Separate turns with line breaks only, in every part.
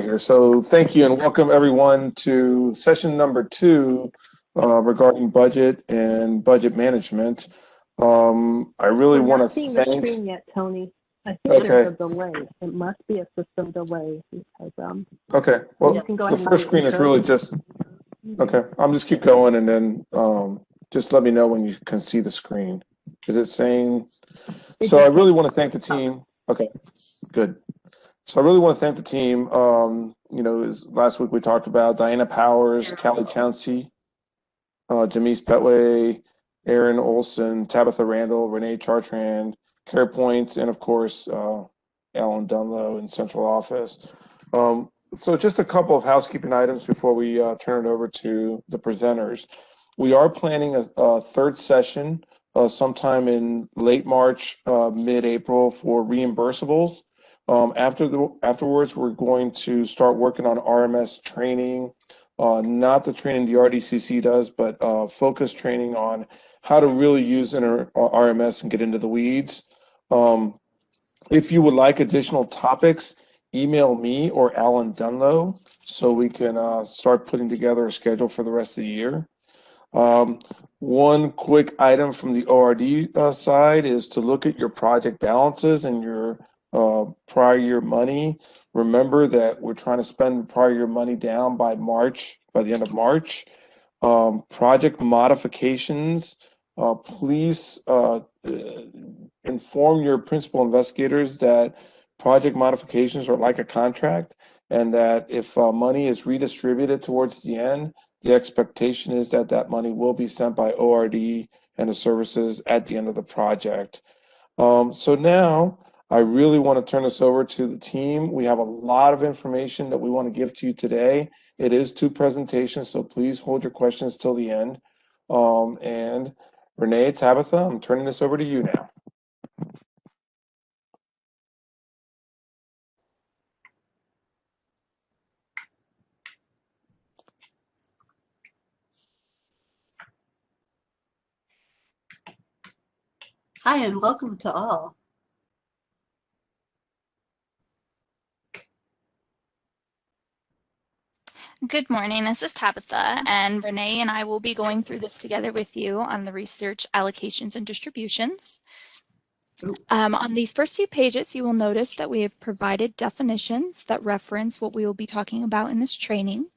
here. So thank you and welcome everyone to session number 2 regarding budget and budget management. I really want to thank.
We're not seeing the screen yet, Tony. I think
Okay.
there's a delay. It must be a system delay because
okay. Well,
you can go
the
ahead
first
and
screen is really just. Okay. I'll just keep going and then just let me know when you can see the screen. Is it saying? So I really want to thank the team. Okay. Good. So I really want to thank the team. Last week we talked about Diana Powers, Callie Chauncey, Jamece Petteway, Erin, Olson, Tabitha Randall, Renee Chartrand, Care Point, and of course, Alan Dunlow in central office. So just a couple of housekeeping items before we turn it over to the presenters. We are planning a third session sometime in late March, mid-April for reimbursables. Afterwards, we're going to start working on RMS training, not the training the RDCC does, but focused training on how to really use RMS and get into the weeds. If you would like additional topics, email me or Alan Dunlow so we can start putting together a schedule for the rest of the year. One quick item from the ORD side is to look at your project balances and your prior year money. Remember that we're trying to spend prior year money down by the end of March. Project modifications, please inform your principal investigators that project modifications are like a contract and that if money is redistributed towards the end, the expectation is that that money will be sent by ORD and the services at the end of the project. So now I really want to turn this over to the team. We have a lot of information that we want to give to you today. It is 2 presentations, so please hold your questions till the end. And Renee, Tabitha, I'm turning this over to you now.
Hi, and welcome to all.
Good morning, this is Tabitha, and Renee and I will be going through this together with you on the research allocations and distributions. On these first few pages, you will notice that we have provided definitions that reference what we will be talking about in this training.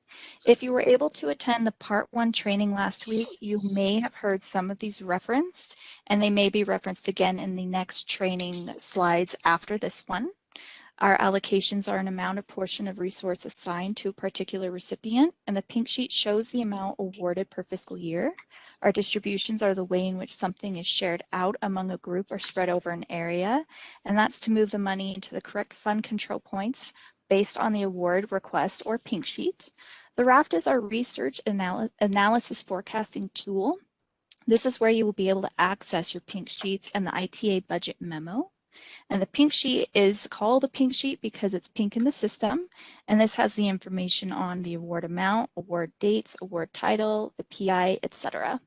If you were able to attend the Part 1 training last week, you may have heard some of these referenced, and they may be referenced again in the next training slides after this one. Our allocations are an amount or portion of resource assigned to a particular recipient, and the pink sheet shows the amount awarded per fiscal year. Our distributions are the way in which something is shared out among a group or spread over an area, and that's to move the money into the correct fund control points based on the award request or pink sheet. The raft is our research analysis forecasting tool. This is where you will be able to access your pink sheets and the ITA budget memo. And the pink sheet is called a pink sheet because it's pink in the system, and this has the information on the award amount, award dates, award title, the PI, etc.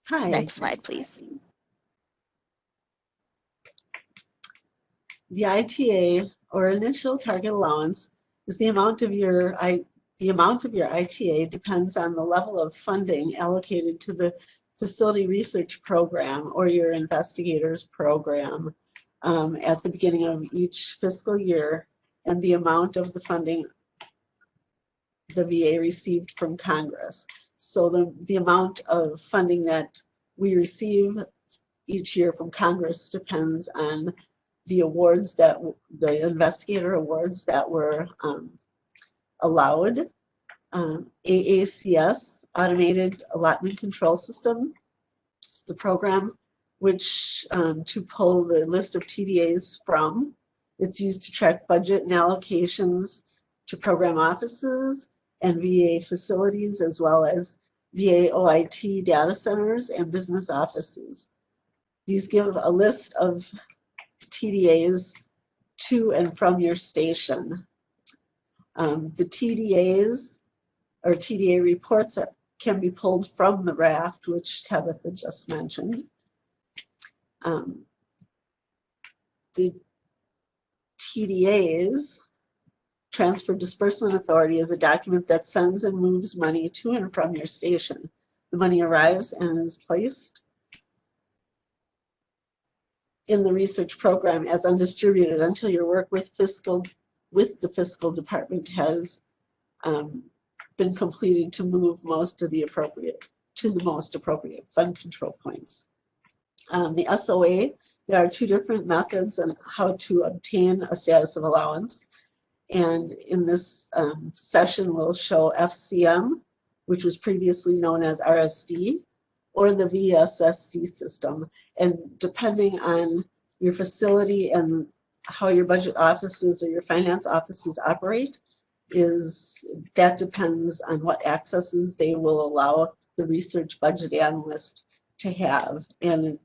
Hi.
Next slide, please.
The ITA, or initial target allowance, is the amount of your ITA depends on the level of funding allocated to the facility research program or your investigators program at the beginning of each fiscal year, and the amount of the funding the VA received from Congress. So the amount of funding that we receive each year from Congress depends on the awards that the investigator awards that were allowed. AACS, Automated Allotment Control System, it's the program which to pull the list of TDAs from. It's used to track budget and allocations to program offices and VA facilities, as well as VA OIT data centers and business offices. These give a list of TDAs to and from your station. The TDAs or TDA reports can be pulled from the raft, which Tabitha just mentioned. The TDAs, Transfer Disbursement Authority, is a document that sends and moves money to and from your station. The money arrives and is placed in the research program as undistributed until your work with the fiscal department has been completed to move most of the most appropriate fund control points. The SOA, there are two different methods on how to obtain a status of allowance. And in this session, we'll show FCM, which was previously known as RSD, or the VSSC system. And depending on your facility and how your budget offices or your finance offices operate, that depends on what accesses they will allow the research budget analyst to have, and it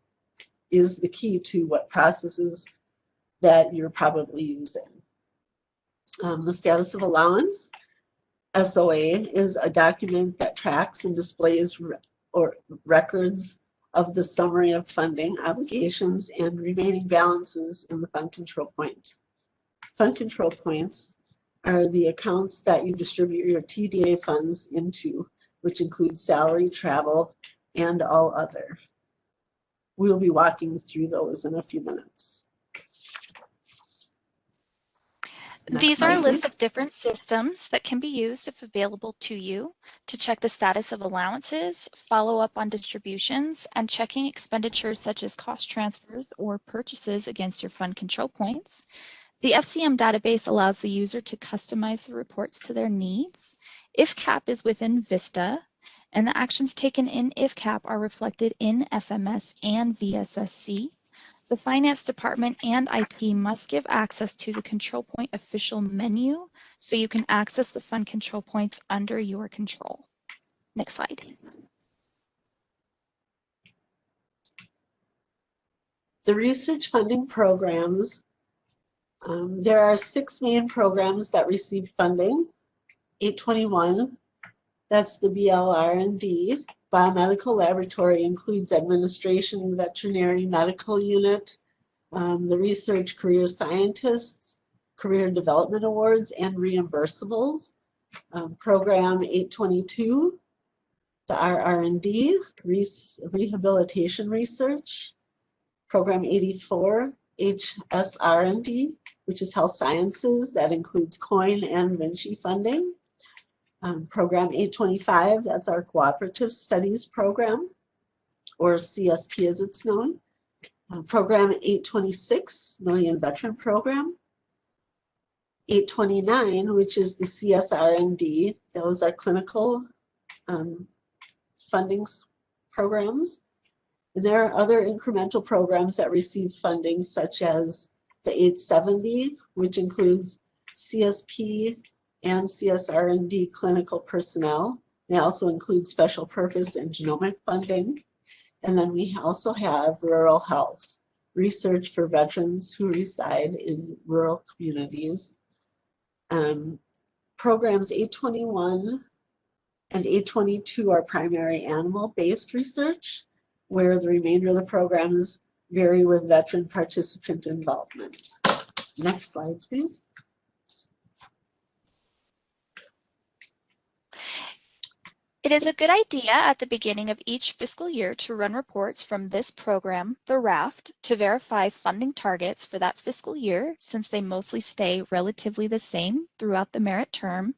is the key to what processes that you're probably using. The status of allowance, SOA, is a document that tracks and displays records of the summary of funding, obligations, and remaining balances in the fund control point. Fund control points are the accounts that you distribute your TDA funds into, which include salary, travel, and all other. We'll be walking through those in a few minutes.
These are a list of different systems that can be used if available to you to check the status of allowances, follow up on distributions, and checking expenditures such as cost transfers or purchases against your fund control points. The FCM database allows the user to customize the reports to their needs. IFCAP is within Vista, and the actions taken in IFCAP are reflected in FMS and VSSC. The finance department and IT must give access to the control point official menu so you can access the fund control points under your control. Next slide.
The research funding programs, there are 6 main programs that receive funding. 821, that's the BLR&D. Biomedical laboratory includes administration, veterinary medical unit, the research career scientists, career development awards, and reimbursables. Program 822, the RR&D, rehabilitation research. Program 84, HSR&D, which is health sciences, that includes COIN and Vinci funding. Program 825, that's our Cooperative Studies Program, or CSP as it's known. Program 826, Million Veteran Program. 829, which is the CSR&D, those are clinical funding programs. And there are other incremental programs that receive funding, such as the 870, which includes CSP and CSR&D clinical personnel. They also include special purpose and genomic funding. And then we also have rural health, research for veterans who reside in rural communities. Programs 821 and 822 are primary animal-based research, where the remainder of the programs vary with veteran participant involvement. Next slide, please.
It is a good idea at the beginning of each fiscal year to run reports from this program, the RAFT, to verify funding targets for that fiscal year, since they mostly stay relatively the same throughout the merit term,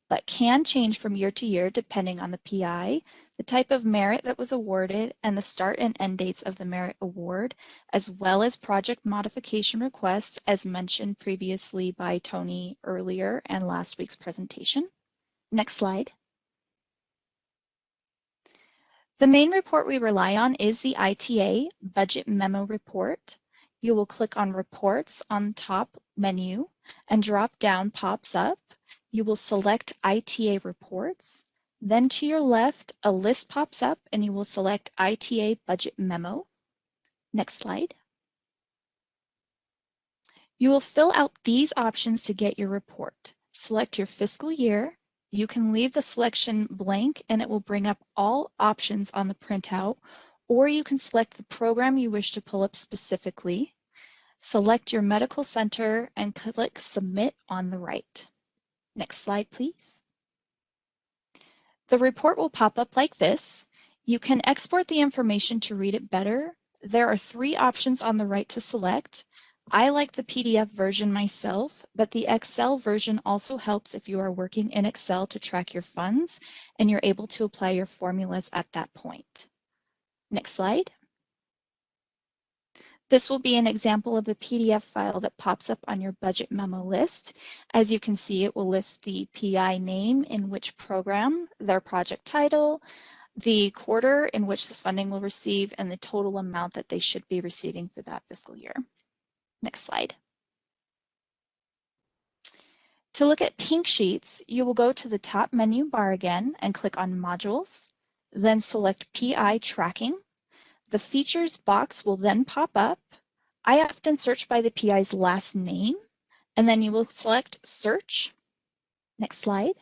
but can change from year to year depending on the PI, the type of merit that was awarded, and the start and end dates of the merit award, as well as project modification requests as mentioned previously by Tony earlier and last week's presentation. Next slide. The main report we rely on is the ITA Budget Memo Report. You will click on Reports on the top menu and drop down pops up. You will select ITA Reports. Then to your left, a list pops up and you will select ITA Budget Memo. Next slide. You will fill out these options to get your report. Select your fiscal year. You can leave the selection blank and it will bring up all options on the printout, or you can select the program you wish to pull up specifically. Select your medical center and click Submit on the right. Next slide, please. The report will pop up like this. You can export the information to read it better. There are 3 options on the right to select. I like the PDF version myself, but the Excel version also helps if you are working in Excel to track your funds and you're able to apply your formulas at that point. Next slide. This will be an example of the PDF file that pops up on your budget memo list. As you can see, it will list the PI name in which program, their project title, the quarter in which the funding will receive, and the total amount that they should be receiving for that fiscal year. Next slide. To look at pink sheets, you will go to the top menu bar again and click on Modules, then select PI Tracking. The Features box will then pop up. I often search by the PI's last name, and then you will select Search. Next slide.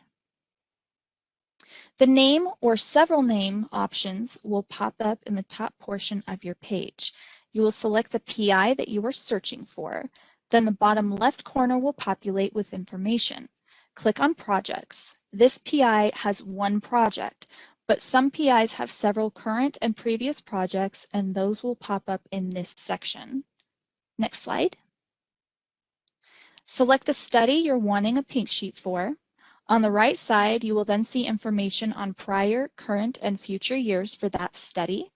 The name or several name options will pop up in the top portion of your page. You will select the PI that you are searching for. Then the bottom left corner will populate with information. Click on Projects. This PI has 1 project, but some PIs have several current and previous projects, and those will pop up in this section. Next slide. Select the study you're wanting a pink sheet for. On the right side, you will then see information on prior, current, and future years for that study.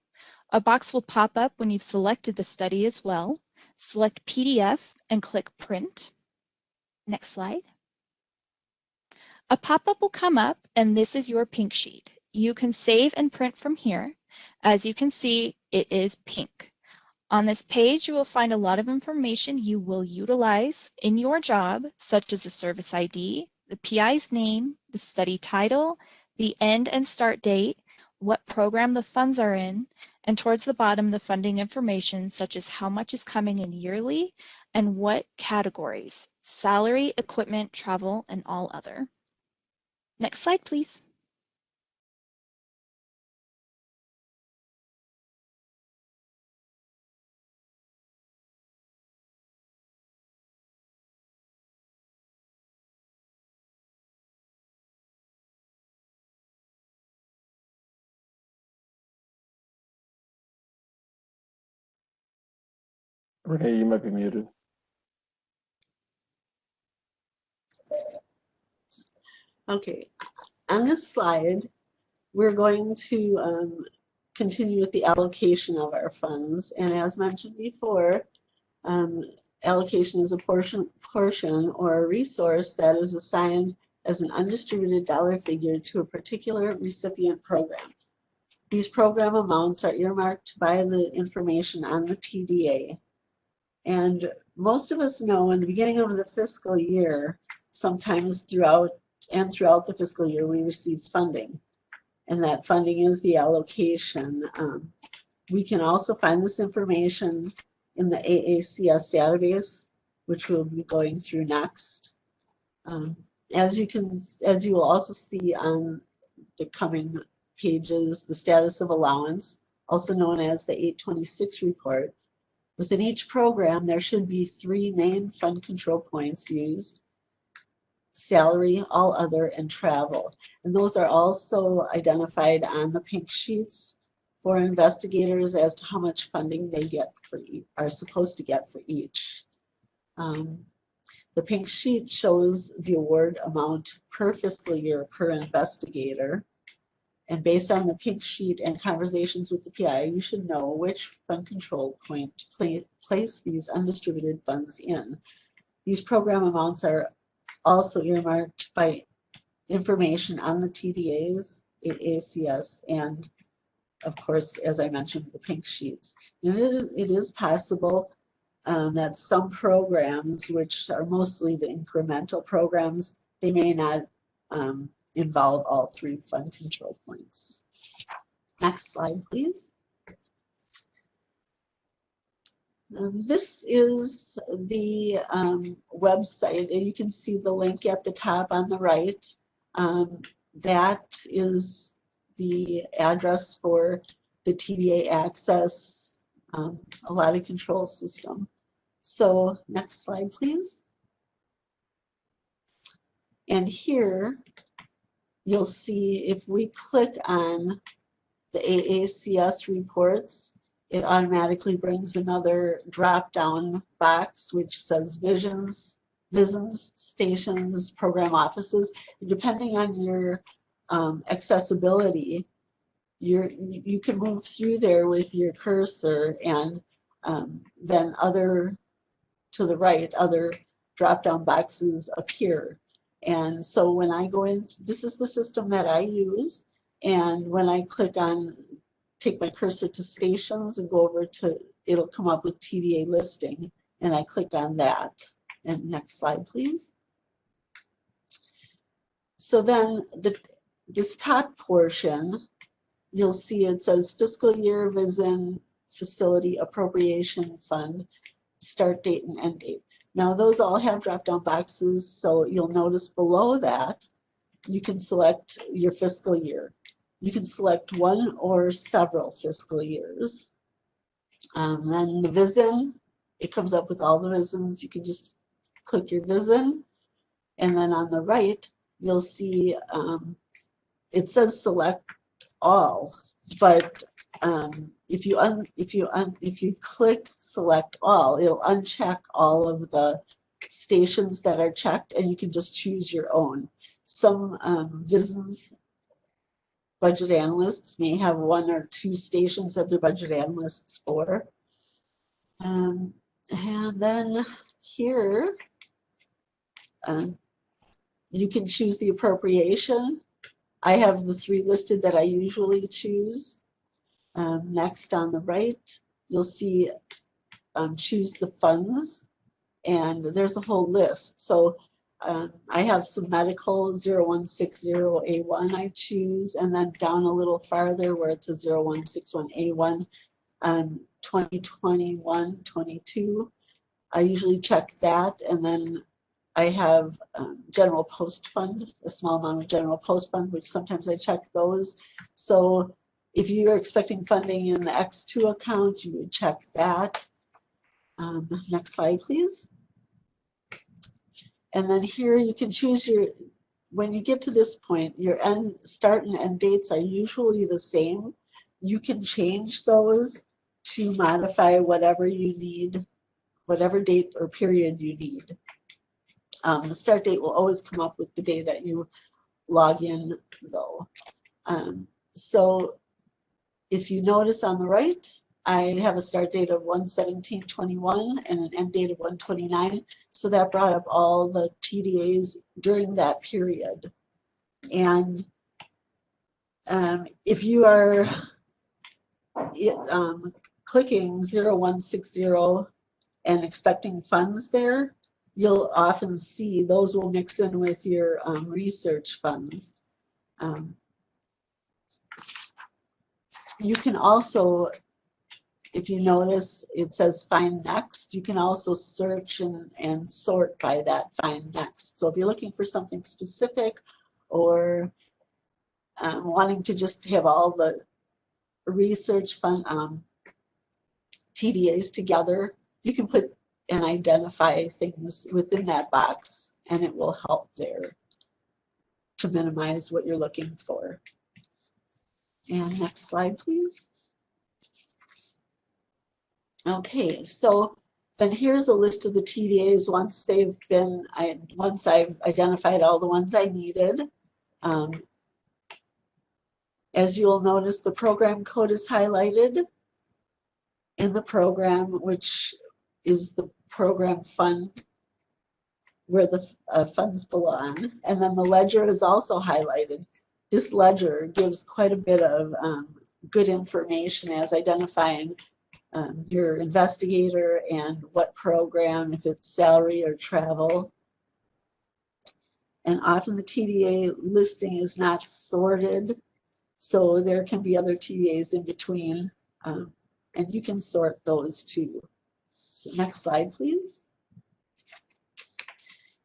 A box will pop up when you've selected the study as well. Select PDF and click Print. Next slide. A pop-up will come up, and this is your pink sheet. You can save and print from here. As you can see, it is pink. On this page, you will find a lot of information you will utilize in your job, such as the service ID, the PI's name, the study title, the end and start date, what program the funds are in, and towards the bottom, the funding information, such as how much is coming in yearly and what categories: salary, equipment, travel, and all other. Next slide, please.
Renee, you might be muted.
Okay, on this slide, we're going to continue with the allocation of our funds. And as mentioned before, allocation is a portion or a resource that is assigned as an undistributed dollar figure to a particular recipient program. These program amounts are earmarked by the information on the TDA. And most of us know in the beginning of the fiscal year, sometimes throughout the fiscal year, we receive funding. And that funding is the allocation. We can also find this information in the AACS database, which we'll be going through next. As you will also see on the coming pages, the status of allowance, also known as the 826 report. Within each program, there should be 3 main fund control points used: salary, all other, and travel. And those are also identified on the pink sheets for investigators as to how much funding they get for are supposed to get for each. The pink sheet shows the award amount per fiscal year per investigator. And based on the pink sheet and conversations with the PI, you should know which fund control point to place these undistributed funds in. These program amounts are also earmarked by information on the TDAs, AACS, and of course, as I mentioned, the pink sheets. And it is possible that some programs, which are mostly the incremental programs, they may not involve all 3 fund control points. Next slide, please. This is the website, and you can see the link at the top on the right. That is the address for the TDA Access Allotted Control System. So next slide, please. And here you'll see if we click on the AACS reports, it automatically brings another drop-down box which says VISNs, stations, program offices. Depending on your accessibility, you can move through there with your cursor, and then to the right, other drop-down boxes appear. And so when I go in, this is the system that I use, and when I take my cursor to stations and go over to, it'll come up with TDA listing, and I click on that. And next slide, please. So then this top portion, you'll see it says fiscal year VISN facility appropriation fund, start date and end date. Now those all have drop-down boxes, so you'll notice below that you can select your fiscal year. You can select one or several fiscal years. Then the VISN, it comes up with all the VISNs. You can just click your VISN, and then on the right you'll see it says select all, but if you click select all, it'll uncheck all of the stations that are checked, and you can just choose your own. Some VISNs budget analysts may have one or two stations that they're budget analysts for. And then here you can choose the appropriation. I have the 3 listed that I usually choose. Next on the right, you'll see choose the funds, and there's a whole list. So I have some medical 0160A1 I choose, and then down a little farther where it says 0161A1, 2021-22. I usually check that, and then I have general post fund, a small amount of general post fund, which sometimes I check those. So if you're expecting funding in the X2 account, you would check that. Next slide, please. And then here you can choose when you get to this point, your start and end dates are usually the same. You can change those to modify whatever you need, whatever date or period you need. The start date will always come up with the day that you log in, though. So if you notice on the right, I have a start date of 1/17/21 and an end date of 1/29. So that brought up all the TDAs during that period. And if you are clicking 0160 and expecting funds there, you'll often see those will mix in with your research funds. You can also, if you notice, it says find next. You can also search and sort by that find next. So if you're looking for something specific, or wanting to just have all the research fund TDAs together, you can put and identify things within that box, and it will help there to minimize what you're looking for. And next slide, please. Okay, so then here's a list of the TDAs once I've identified all the ones I needed. As you'll notice, the program code is highlighted in the program, which is the program fund where the funds belong. And then the ledger is also highlighted. This ledger gives quite a bit of good information as identifying your investigator and what program, if it's salary or travel. And often the TDA listing is not sorted, so there can be other TDAs in between, and you can sort those too. So next slide, please.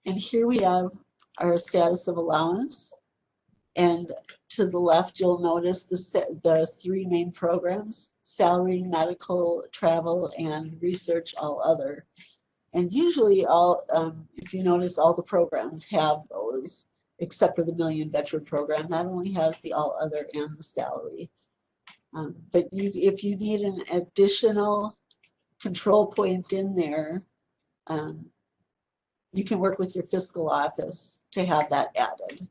And here we have our status of allowance. And to the left, you'll notice the 3 main programs: salary, medical, travel, and research, all other. And usually all, if you notice, all the programs have those, except for the Million Veteran Program. That only has the all other and the salary. But if you need an additional control point in there, you can work with your fiscal office to have that added.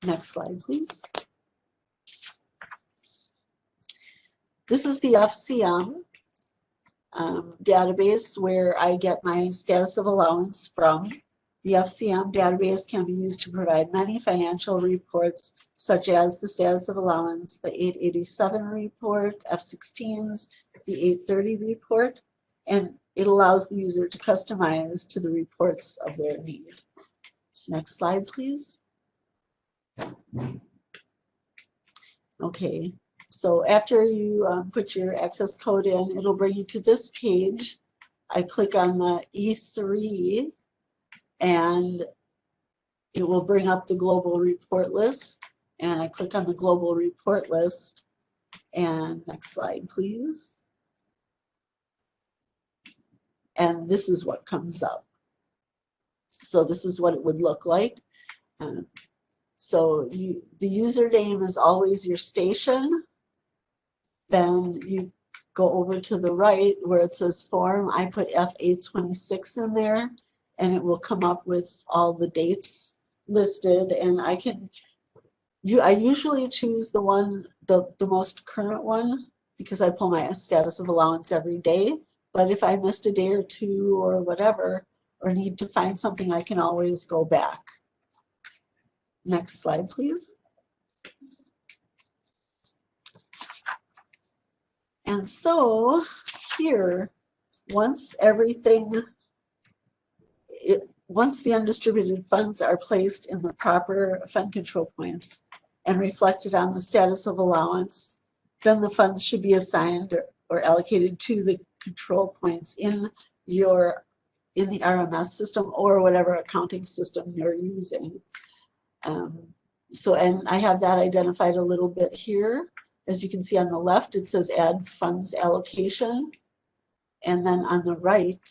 Next slide, please. This is the FCM database where I get my status of allowance from. The FCM database can be used to provide many financial reports, such as the status of allowance, the 887 report, F-16s, the 830 report, and it allows the user to customize to the reports of their need. So next slide, please. Okay, so after you put your access code in, it'll bring you to this page. I click on the E3 and it will bring up the global report list. And I click on the global report list. And next slide, please. And this is what comes up. So this is what it would look like. So the username is always your station. Then you go over to the right where it says form. I put F826 in there, and it will come up with all the dates listed. And I usually choose the one, the most current one, because I pull my status of allowance every day. But if I missed a day or two or whatever, or need to find something, I can always go back. Next slide, please. And so here, once the undistributed funds are placed in the proper fund control points and reflected on the status of allowance, then the funds should be assigned or allocated to the control points in the RMS system or whatever accounting system you're using. And I have that identified a little bit here. As you can see on the left, it says add funds allocation. And then on the right,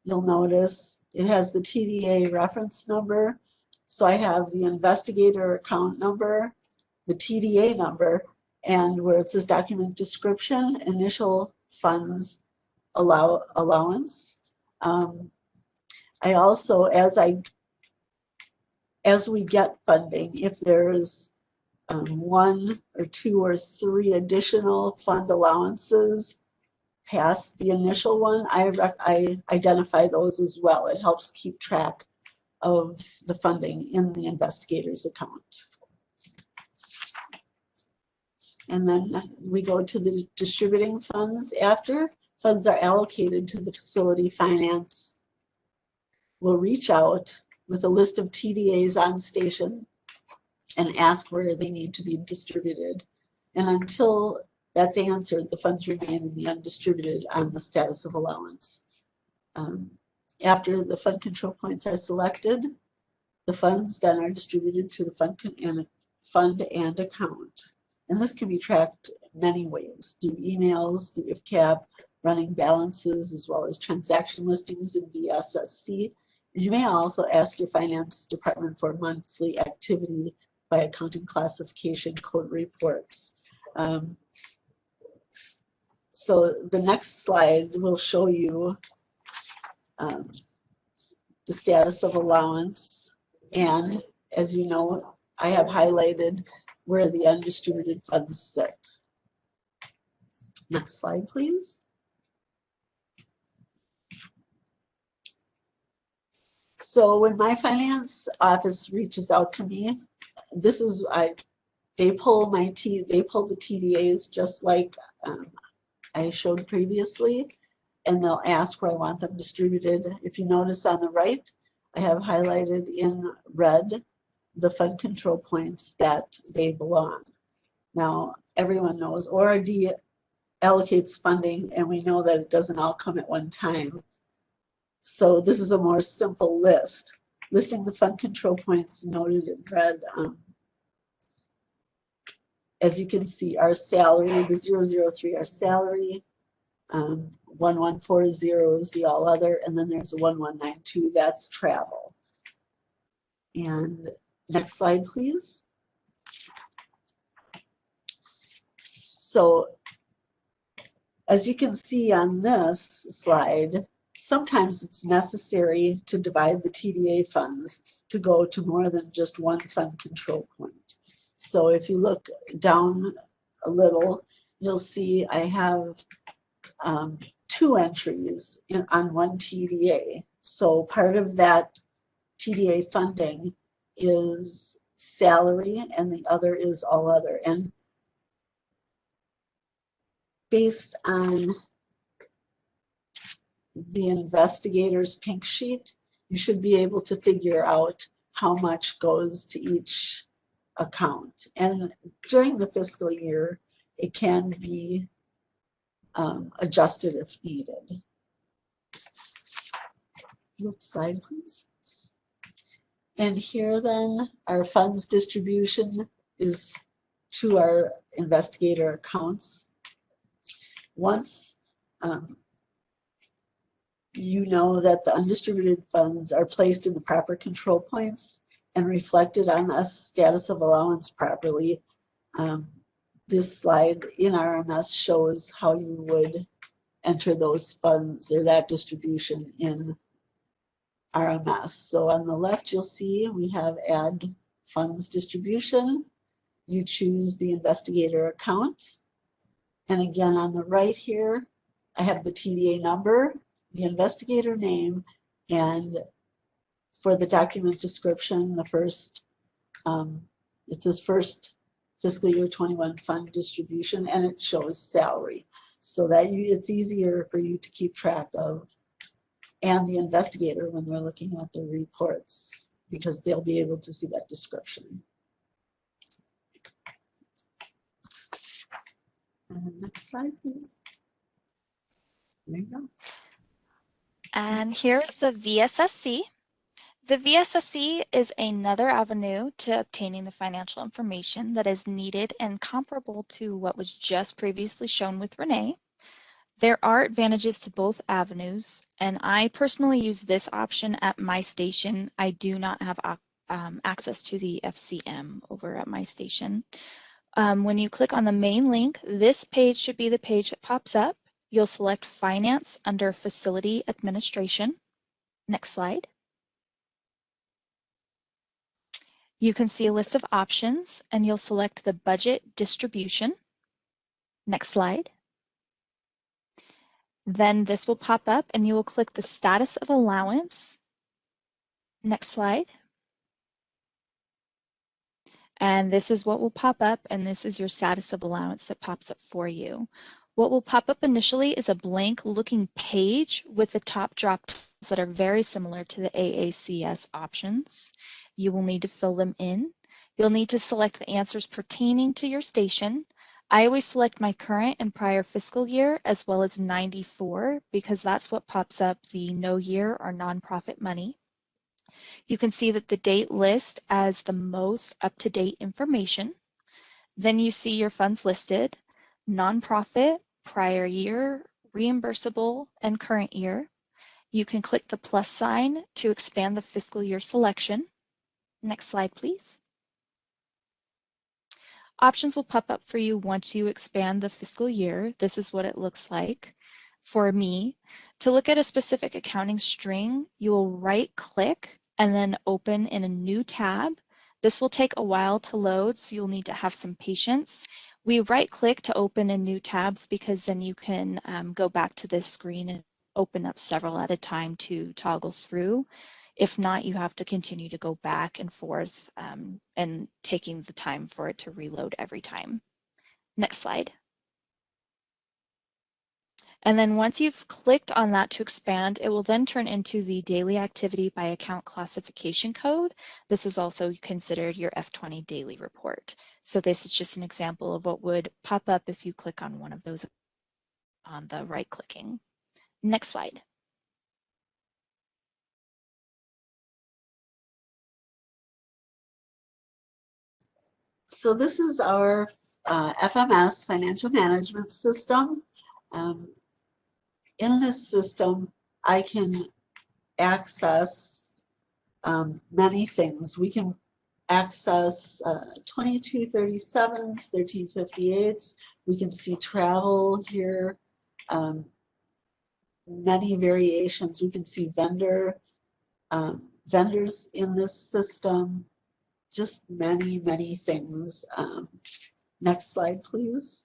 you'll notice it has the TDA reference number. So I have the investigator account number, the TDA number, and where it says document description, initial funds allowance. I also, as we get funding, if there's 1 or 2 or 3 additional fund allowances past the initial one, I identify those as well. It helps keep track of the funding in the investigator's account. And then we go to the distributing funds after. Funds are allocated to the facility finance. We'll reach out with a list of TDAs on station and ask where they need to be distributed. And until that's answered, the funds remain in the undistributed on the status of allowance. After the fund control points are selected, the funds then are distributed to the fund and account. And this can be tracked many ways, through emails, through IFCAP, running balances, as well as transaction listings in VSSC. You may also ask your finance department for monthly activity by accounting classification code reports. So the next slide will show you the status of allowance. And as you know, I have highlighted where the undistributed funds sit. Next slide, please. So when my finance office reaches out to me, this is they pull the TDAs just like I showed previously, and they'll ask where I want them distributed. If you notice on the right, I have highlighted in red the fund control points that they belong. Now, everyone knows ORD allocates funding, and we know that it doesn't all come at one time. So this is a more simple list, listing the fund control points noted in red. As you can see, our salary, the 003, our salary, 1140 is the all other, and then there's a 1192, that's travel. And next slide, please. So as you can see on this slide, sometimes it's necessary to divide the TDA funds to go to more than just one fund control point. So if you look down a little, you'll see I have 2 entries on one TDA. So part of that TDA funding is salary and the other is all other. And based on the investigator's pink sheet, you should be able to figure out how much goes to each account. And during the fiscal year, it can be adjusted if needed. Next slide, please. And here then, our funds distribution is to our investigator accounts. Once you know that the undistributed funds are placed in the proper control points and reflected on the status of allowance properly, this slide in RMS shows how you would enter those funds or that distribution in RMS. So on the left, you'll see we have add funds distribution. You choose the investigator account. And again, on the right here, I have the TDA number, the investigator name, and for the document description, the first, it says first fiscal year 21 fund distribution, and it shows salary. So that it's easier for you to keep track of, and the investigator when they're looking at their reports, because they'll be able to see that description. Next slide, please. There you go.
And here's the VSSC. The VSSC is another avenue to obtaining the financial information that is needed and comparable to what was just previously shown with Renee. There are advantages to both avenues, and I personally use this option at my station. I do not have access to the FCM over at my station. When you click on the main link, this page should be the page that pops up. You'll select Finance under Facility Administration. Next slide. You can see a list of options, and you'll select the Budget Distribution. Next slide. Then this will pop up, and you will click the Status of Allowance. Next slide. And this is what will pop up, and this is your status of allowance that pops up for you. What will pop up initially is a blank looking page with the top drop downs that are very similar to the AACS options. You will need to fill them in. You'll need to select the answers pertaining to your station. I always select my current and prior fiscal year as well as 94 because that's what pops up the no year or nonprofit money. You can see that the date lists as the most up-to-date information. Then you see your funds listed, nonprofit, prior year, reimbursable, and current year. You can click the plus sign to expand the fiscal year selection. Next slide, please. Options will pop up for you once you expand the fiscal year. This is what it looks like. For me, to look at a specific accounting string, you will right-click and then open in a new tab. This will take a while to load, so you'll need to have some patience. We right-click to open in new tabs because then you can go back to this screen and open up several at a time to toggle through. If not, you have to continue to go back and forth and taking the time for it to reload every time. Next slide. And then once you've clicked on that to expand, it will then turn into the daily activity by account classification code. This is also considered your F20 daily report. So this is just an example of what would pop up if you click on one of those on the right clicking. Next slide.
So this is our FMS, Financial Management System. in this system, I can access many things. We can access 2237s, 1358s. We can see travel here, many variations. We can see vendors in this system, just many, many things. Next slide, please.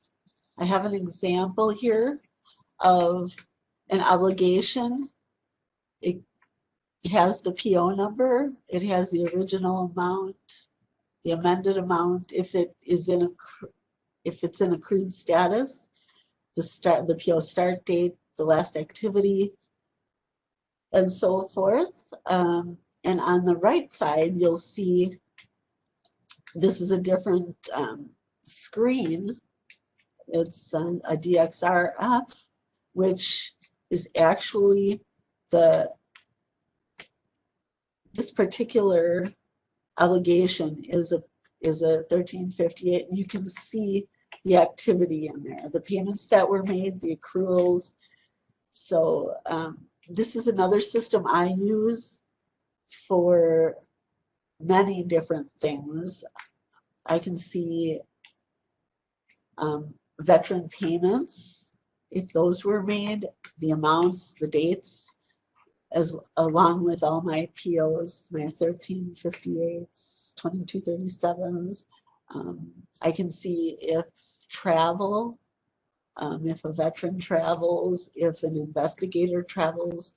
I have an example here of an obligation. It has the PO number, it has the original amount, the amended amount, if it's in accrued status, the PO start date, the last activity, and so forth. And on the right side, you'll see this is a different screen. It's a DXR app, which is actually this particular obligation is a 1358, and you can see the activity in there, the payments that were made, the accruals. So this is another system I use for many different things. I can see veteran payments, if those were made, the amounts, the dates, along with all my POs, my 1358s, 2237s. I can see if travel, if a veteran travels, if an investigator travels.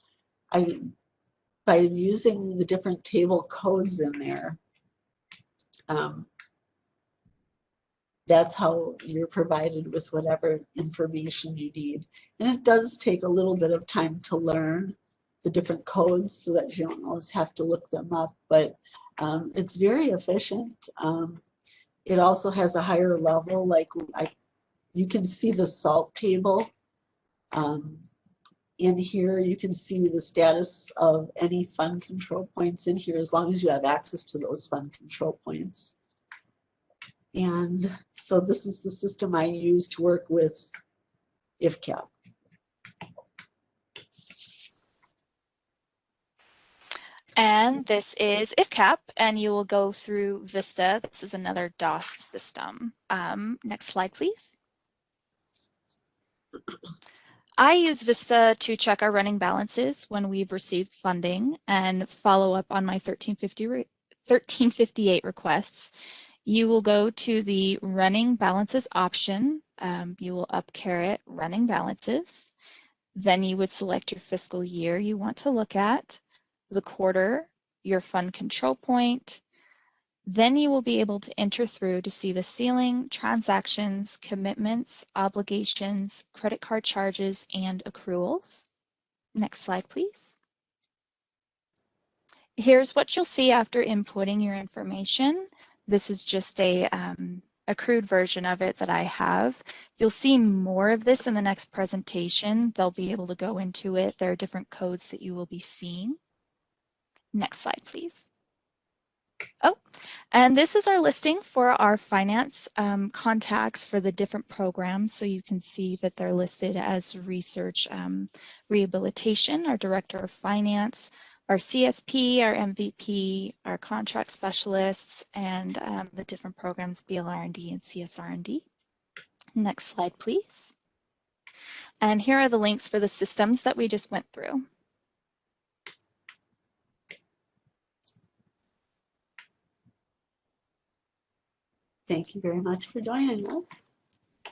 By using the different table codes in there, that's how you're provided with whatever information you need. And it does take a little bit of time to learn the different codes so that you don't always have to look them up, but it's very efficient. It also has a higher level, like you can see the SALT table. In here, you can see the status of any fund control points in here as long as you have access to those fund control points. And so this is the system I use to work with IFCAP.
And this is IFCAP, and you will go through Vista. This is another DOS system. Next slide, please. I use Vista to check our running balances when we've received funding and follow up on my 1358 requests. You will go to the running balances option. You will up caret running balances. Then you would select your fiscal year you want to look at, the quarter, your fund control point. Then you will be able to enter through to see the ceiling, transactions, commitments, obligations, credit card charges, and accruals. Next slide, please. Here's what you'll see after inputting your information. This is just a crude version of it that I have. You'll see more of this in the next presentation. They'll be able to go into it. There are different codes that you will be seeing. Next slide, please. Oh, and this is our listing for our finance contacts for the different programs. So you can see that they're listed as research rehabilitation, our director of finance, our CSP, our MVP, our contract specialists, and the different programs, BLR&D and CSR&D. Next slide, please. And here are the links for the systems that we just went through.
Thank you very much for joining us.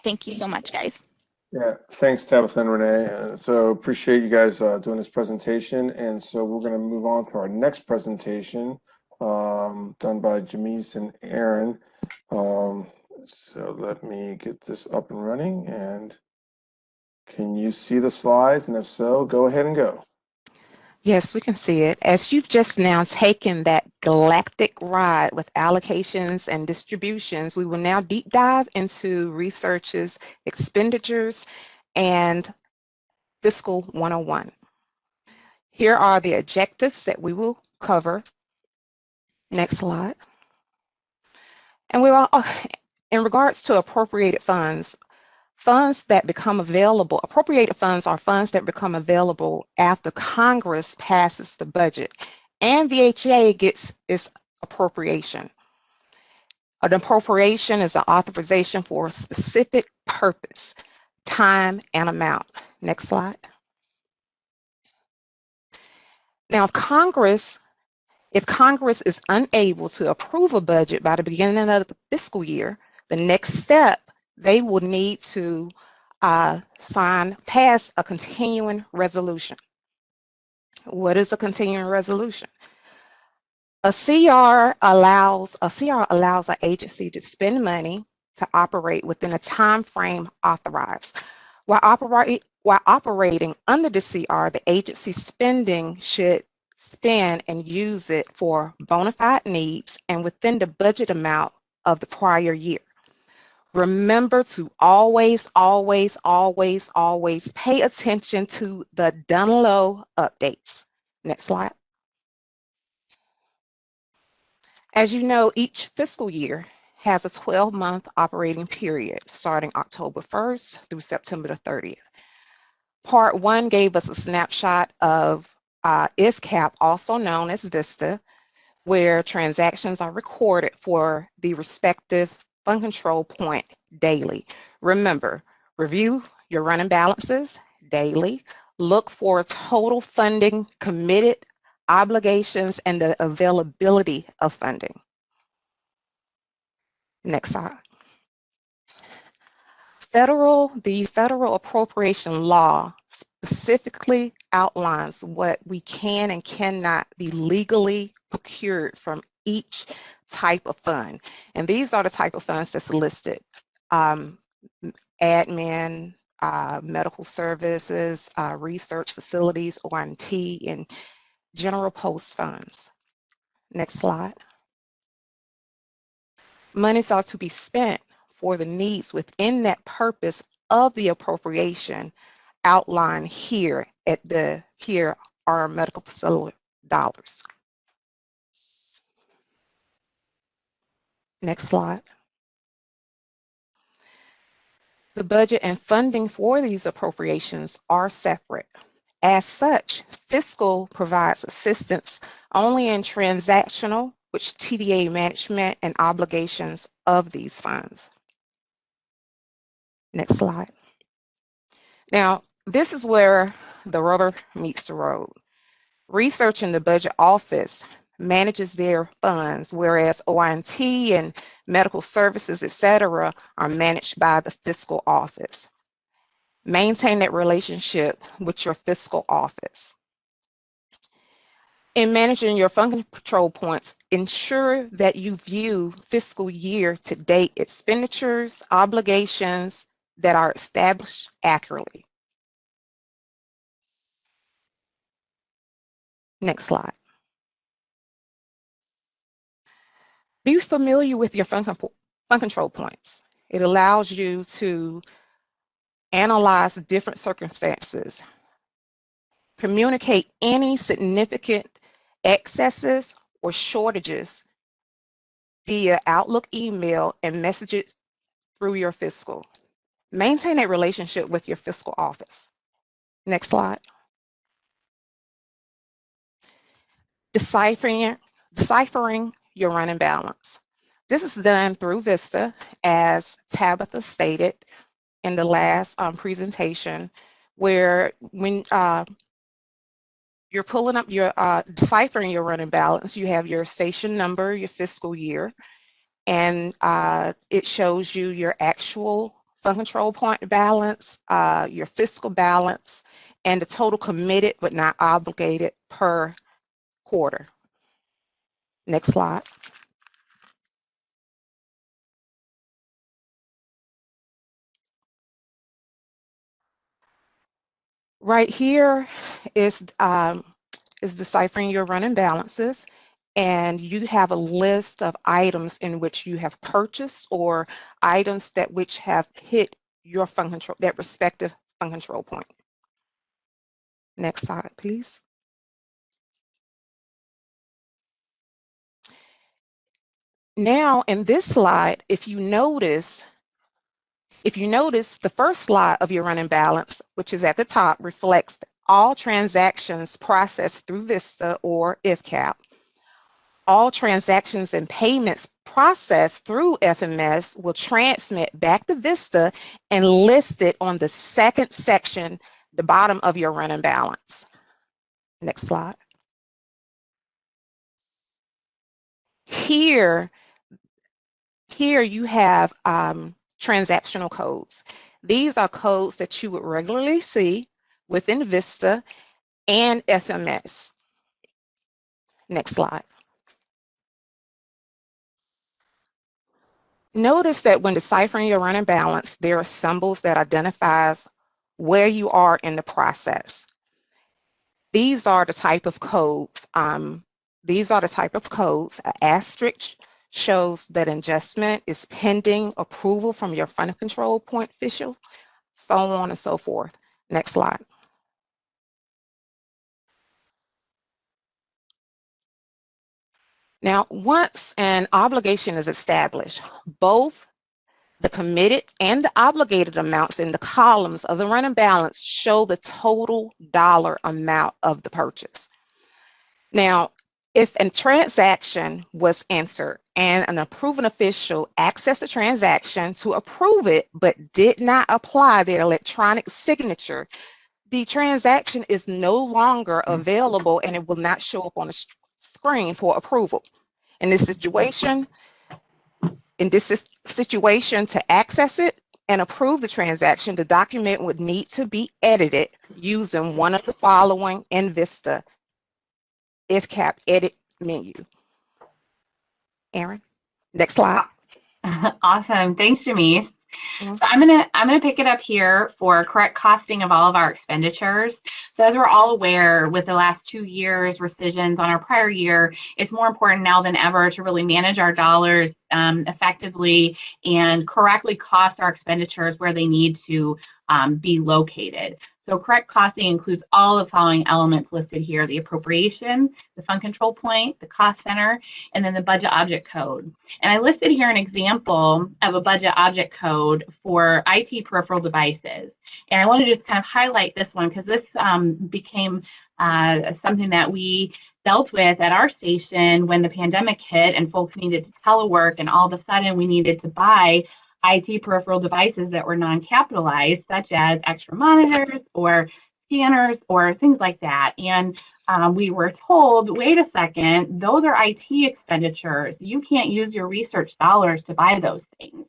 Thank you so much, guys.
Yeah, thanks, Tabitha and Renee. So appreciate you guys doing this presentation. And so we're going to move on to our next presentation done by Jamece and Erin. So let me get this up and running. And can you see the slides? And if so, go ahead and go.
Yes, we can see it. As you've just now taken that galactic ride with allocations and distributions, we will now deep dive into research's expenditures and Fiscal 101. Here are the objectives that we will cover. Next slide. And we will, in regards to appropriated funds, Funds that become available, appropriated funds are funds that become available after Congress passes the budget and VHA gets its appropriation. An appropriation is an authorization for a specific purpose, time, and amount. Next slide. Now, if Congress is unable to approve a budget by the beginning of the fiscal year, the next step, they will need to pass a continuing resolution. What is a continuing resolution? A CR allows an agency to spend money to operate within a time frame authorized. While operating under the CR, the agency spending should spend and use it for bona fide needs and within the budget amount of the prior year. Remember to always, always, always, always pay attention to the Dunlow updates. Next slide. As you know, each fiscal year has a 12-month operating period starting October 1st through September the 30th. Part 1 gave us a snapshot of IFCAP, also known as VISTA, where transactions are recorded for the respective fund control point daily. Remember, review your running balances daily. Look for total funding, committed obligations, and the availability of funding. Next slide. The federal appropriation law specifically outlines what we can and cannot be legally procured from each type of fund. And these are the type of funds that's listed. Admin, medical services, research facilities, O&T, and general post funds. Next slide. Monies are to be spent for the needs within that purpose of the appropriation outlined here here are medical facility dollars. Next slide. The budget and funding for these appropriations are separate. As such, fiscal provides assistance only in transactional, which TDA management and obligations of these funds. Next slide. Now, this is where the rubber meets the road. Research in the budget office manages their funds, whereas O&T and medical services, etc., are managed by the fiscal office. Maintain that relationship with your fiscal office. In managing your fund control points, ensure that you view fiscal year to date expenditures, obligations that are established accurately. Next slide. Be familiar with your fund control points. It allows you to analyze different circumstances, communicate any significant excesses or shortages via Outlook email and message it through your fiscal. Maintain a relationship with your fiscal office. Next slide. Deciphering your running balance. This is done through Vista, as Tabitha stated in the last presentation, where when you're pulling up your deciphering your running balance, you have your station number, your fiscal year, and it shows you your actual fund control point balance, your fiscal balance, and the total committed but not obligated per quarter. Next slide. Right here is deciphering your running balances, and you have a list of items in which you have purchased or items that which have hit your fund control, that respective fund control point. Next slide, please. Now, in this slide, if you notice, If you notice, the first slide of your running balance, which is at the top, reflects all transactions processed through Vista or IFCAP. All transactions and payments processed through FMS will transmit back to Vista and list it on the second section, the bottom of your running balance. Next slide. Here you have transactional codes. These are codes that you would regularly see within Vista and FMS. Next slide. Notice that when deciphering your running balance, there are symbols that identifies where you are in the process. These are the type of codes. An asterisk shows that adjustment is pending approval from your fund control point official, so on and so forth. Next slide. Now, once an obligation is established, both the committed and the obligated amounts in the columns of the running balance show the total dollar amount of the purchase. Now, if a transaction was entered and an approving official accessed the transaction to approve it but did not apply their electronic signature, the transaction is no longer available and it will not show up on the screen for approval. In this situation, to access it and approve the transaction, the document would need to be edited using one of the following in Vista IFCAP edit menu. Erin, next slide.
Awesome, thanks, Jamece.
Mhm.
So I'm gonna pick it up here for correct costing of all of our expenditures. So as we're all aware, with the last 2 years rescissions on our prior year, it's more important now than ever to really manage our dollars effectively and correctly cost our expenditures where they need to be located. So correct costing includes all the following elements listed here: the appropriation, the fund control point, the cost center, and then the budget object code. And I listed here an example of a budget object code for IT peripheral devices. And I want to just kind of highlight this one because this became something that we dealt with at our station when the pandemic hit and folks needed to telework, and all of a sudden we needed to buy IT peripheral devices that were non-capitalized, such as extra monitors or scanners or things like that. And we were told, wait a second, those are IT expenditures. You can't use your research dollars to buy those things.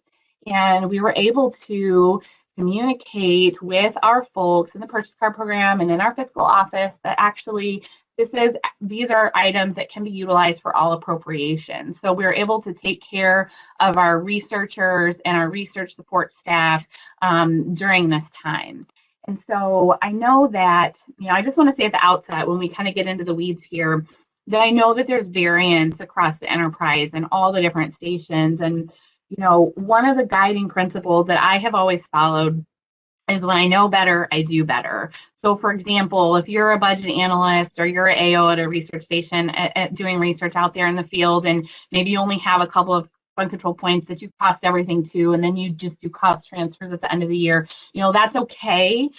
And we were able to communicate with our folks in the purchase card program and in our fiscal office that actually these are items that can be utilized for all appropriations. So we're able to take care of our researchers and our research support staff during this time. And so I know that, I just want to say at the outset, when we kind of get into the weeds here, that I know that there's variance across the enterprise and all the different stations. And, one of the guiding principles that I have always followed is when I know better, I do better. So for example, if you're a budget analyst or you're an AO at a research station doing research out there in the field, and maybe you only have a couple of fund control points that you cost everything to, and then you just do cost transfers at the end of the year, that's okay,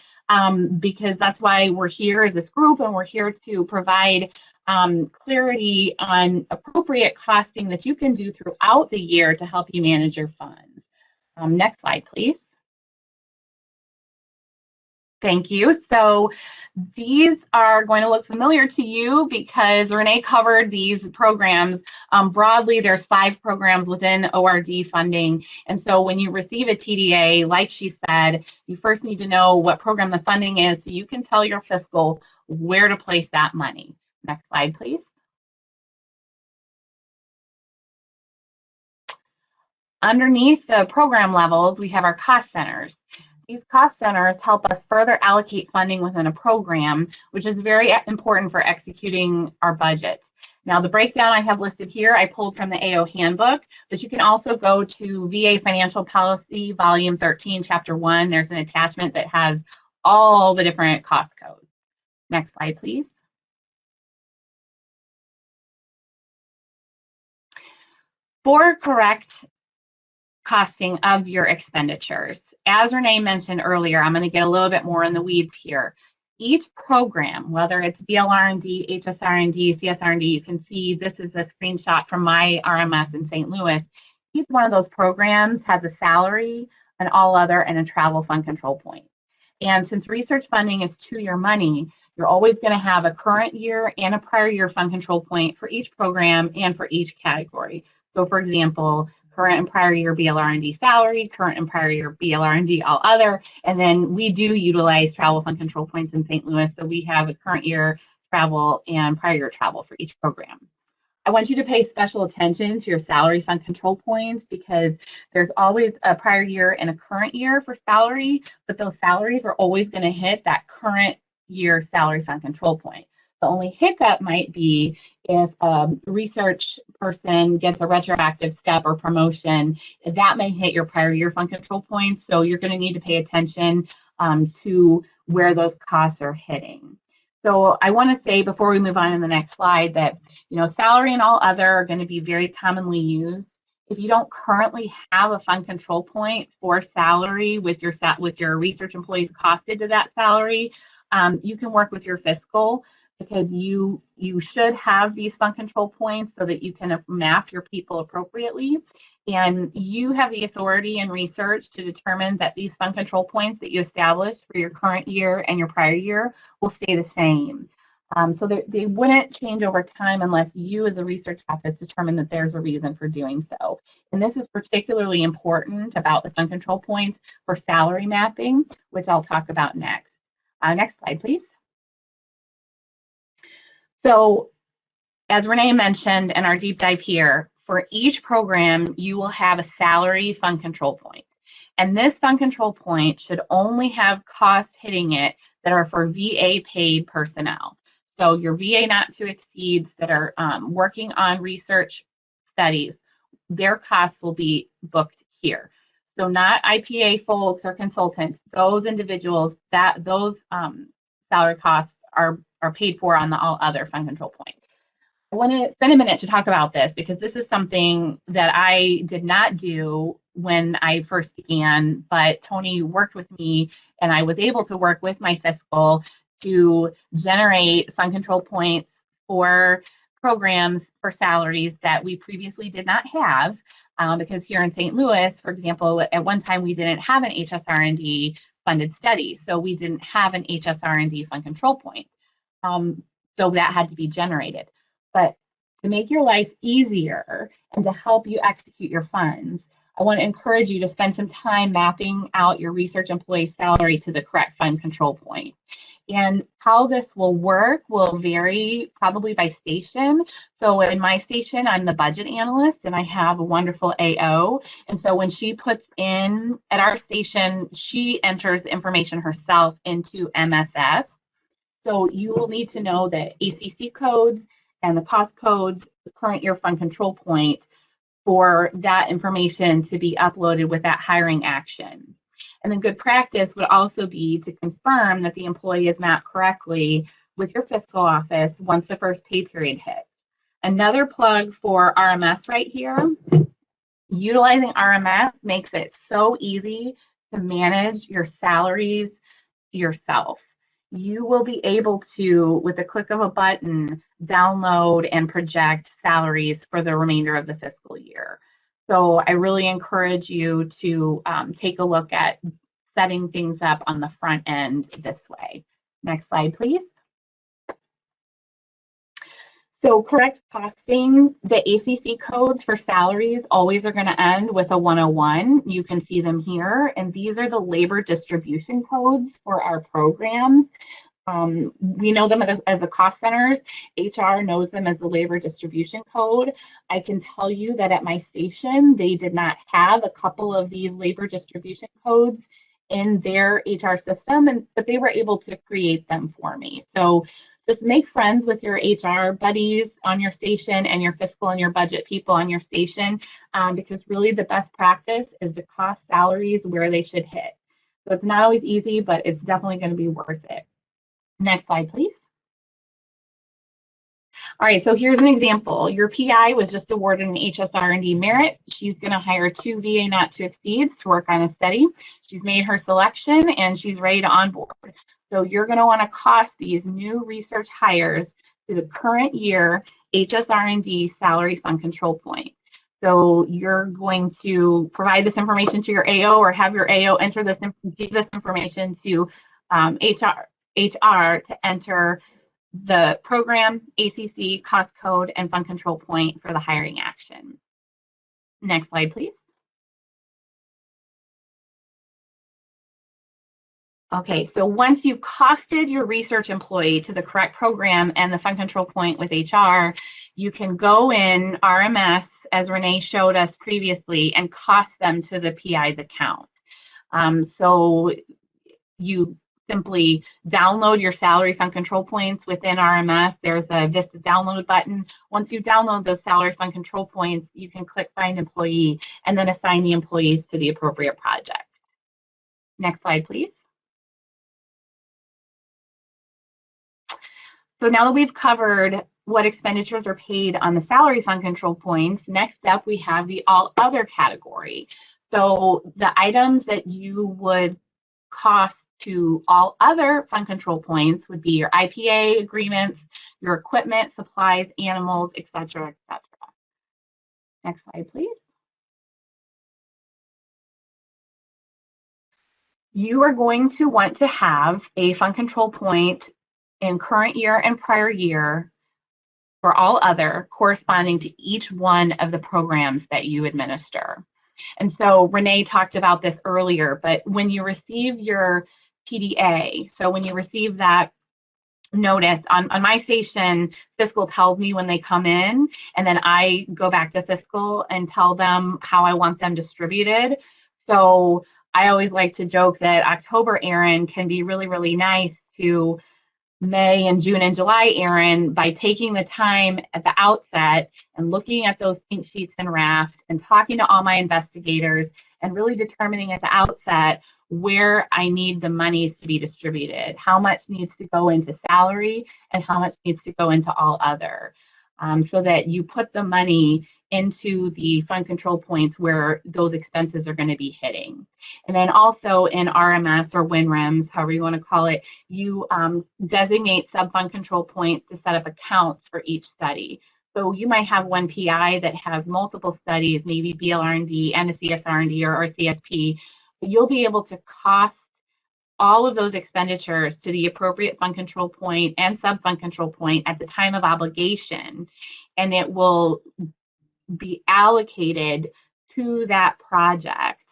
because that's why we're here as this group, and we're here to provide clarity on appropriate costing that you can do throughout the year to help you manage your funds. Next slide, please. Thank you. So these are going to look familiar to you because Renee covered these programs. Broadly, there's 5 programs within ORD funding. And so when you receive a TDA, like she said, you first need to know what program the funding is so you can tell your fiscal where to place that money. Next slide, please. Underneath the program levels, we have our cost centers. These cost centers help us further allocate funding within a program, which is very important for executing our budgets. Now, the breakdown I have listed here, I pulled from the AO handbook, but you can also go to VA Financial Policy, Volume 13, Chapter 1. There's an attachment that has all the different cost codes. Next slide, please. For correct costing of your expenditures. As Renee mentioned earlier, I'm going to get a little bit more in the weeds here. Each program, whether it's BLR&D, HSR&D, CSR&D, you can see this is a screenshot from my RMS in St. Louis. Each one of those programs has a salary, an all other, and a travel fund control point. And since research funding is 2-year money, you're always going to have a current year and a prior year fund control point for each program and for each category. So for example, current and prior year BLR&D salary, current and prior year BLR&D all other, and then we do utilize travel fund control points in St. Louis, so we have a current year travel and prior year travel for each program. I want you to pay special attention to your salary fund control points because there's always a prior year and a current year for salary, but those salaries are always going to hit that current year salary fund control point. The only hiccup might be if a research person gets a retroactive step or promotion, that may hit your prior year fund control points. So you're going to need to pay attention to where those costs are hitting. So I want to say before we move on to the next slide that, you know, salary and all other are going to be very commonly used. If you don't currently have a fund control point for salary with your research employees costed to that salary, you can work with your fiscal, because you should have these fund control points so that you can map your people appropriately. And you have the authority in research to determine that these fund control points that you establish for your current year and your prior year will stay the same. So they wouldn't change over time unless you as a research office determine that there's a reason for doing so. And this is particularly important about the fund control points for salary mapping, which I'll talk about next. Next slide, please. So as Renee mentioned in our deep dive here, for each program, you will have a salary fund control point. And this fund control point should only have costs hitting it that are for VA paid personnel. So your VA not to exceeds that are working on research studies, their costs will be booked here. So not IPA folks or consultants, those individuals, those salary costs are paid for on the all other fund control point. I want to spend a minute to talk about this because this is something that I did not do when I first began, but Tony worked with me and I was able to work with my fiscal to generate fund control points for programs for salaries that we previously did not have. Because here in St. Louis, for example, at one time we didn't have an HSR&D funded study, so we didn't have an HSR&D fund control point. So that had to be generated. But to make your life easier and to help you execute your funds, I want to encourage you to spend some time mapping out your research employee salary to the correct fund control point. And how this will work will vary probably by station. So in my station, I'm the budget analyst and I have a wonderful AO. And so when she puts in at our station, she enters information herself into MSS. So you will need to know the ACC codes and the cost codes, the current year fund control point for that information to be uploaded with that hiring action. And then good practice would also be to confirm that the employee is mapped correctly with your fiscal office once the first pay period hits. Another plug for RMS right here. Utilizing RMS makes it so easy to manage your salaries yourself. You will be able to, with the click of a button, download and project salaries for the remainder of the fiscal year. So I really encourage you to take a look at setting things up on the front end this way. Next slide, please. So correct costing, the ACC codes for salaries always are going to end with a 101. You can see them here. And these are the labor distribution codes for our programs. We know them as the cost centers. HR knows them as the labor distribution code. I can tell you that at my station, they did not have a couple of these labor distribution codes in their HR system, but they were able to create them for me. So just make friends with your HR buddies on your station and your fiscal and your budget people on your station, because really the best practice is to cost salaries where they should hit. So it's not always easy, but it's definitely going to be worth it. Next slide, please. All right, so here's an example. Your PI was just awarded an HSR&D merit. She's going to hire 2 VA not to exceeds to work on a study. She's made her selection and she's ready to onboard. So you're going to want to cost these new research hires to the current year HSR&D salary fund control point. So you're going to provide this information to your AO or have your AO enter this, give this information to HR to enter the program, ACC, cost code, and fund control point for the hiring action. Next slide, please. Okay, so once you've costed your research employee to the correct program and the fund control point with HR, you can go in RMS, as Renee showed us previously, and cost them to the PI's account. So you simply download your salary fund control points within RMS. There's a Vista download button. Once you download those salary fund control points, you can click Find Employee and then assign the employees to the appropriate project. Next slide, please. So now that we've covered what expenditures are paid on the salary fund control points, next up we have the all other category. So the items that you would cost to all other fund control points would be your IPA agreements, your equipment, supplies, animals, etc., etc. Next slide, please. You are going to want to have a fund control point in current year and prior year for all other corresponding to each one of the programs that you administer. And so Renee talked about this earlier, but when you receive your TDA, so when you receive that notice on my station, fiscal tells me when they come in, and then I go back to fiscal and tell them how I want them distributed. So I always like to joke that October Erin can be really, really nice to May and June and July Erin by taking the time at the outset and looking at those pink sheets in RAFT and talking to all my investigators and really determining at the outset where I need the monies to be distributed, how much needs to go into salary and how much needs to go into all other, so that you put the money into the fund control points where those expenses are going to be hitting. And then also in RMS or WinREMS, however you want to call it, you designate sub-fund control points to set up accounts for each study. So you might have one PI that has multiple studies, maybe BLR&D and a CSR&D or CSP. You'll be able to cost all of those expenditures to the appropriate fund control point and sub-fund control point at the time of obligation, and it will be allocated to that project,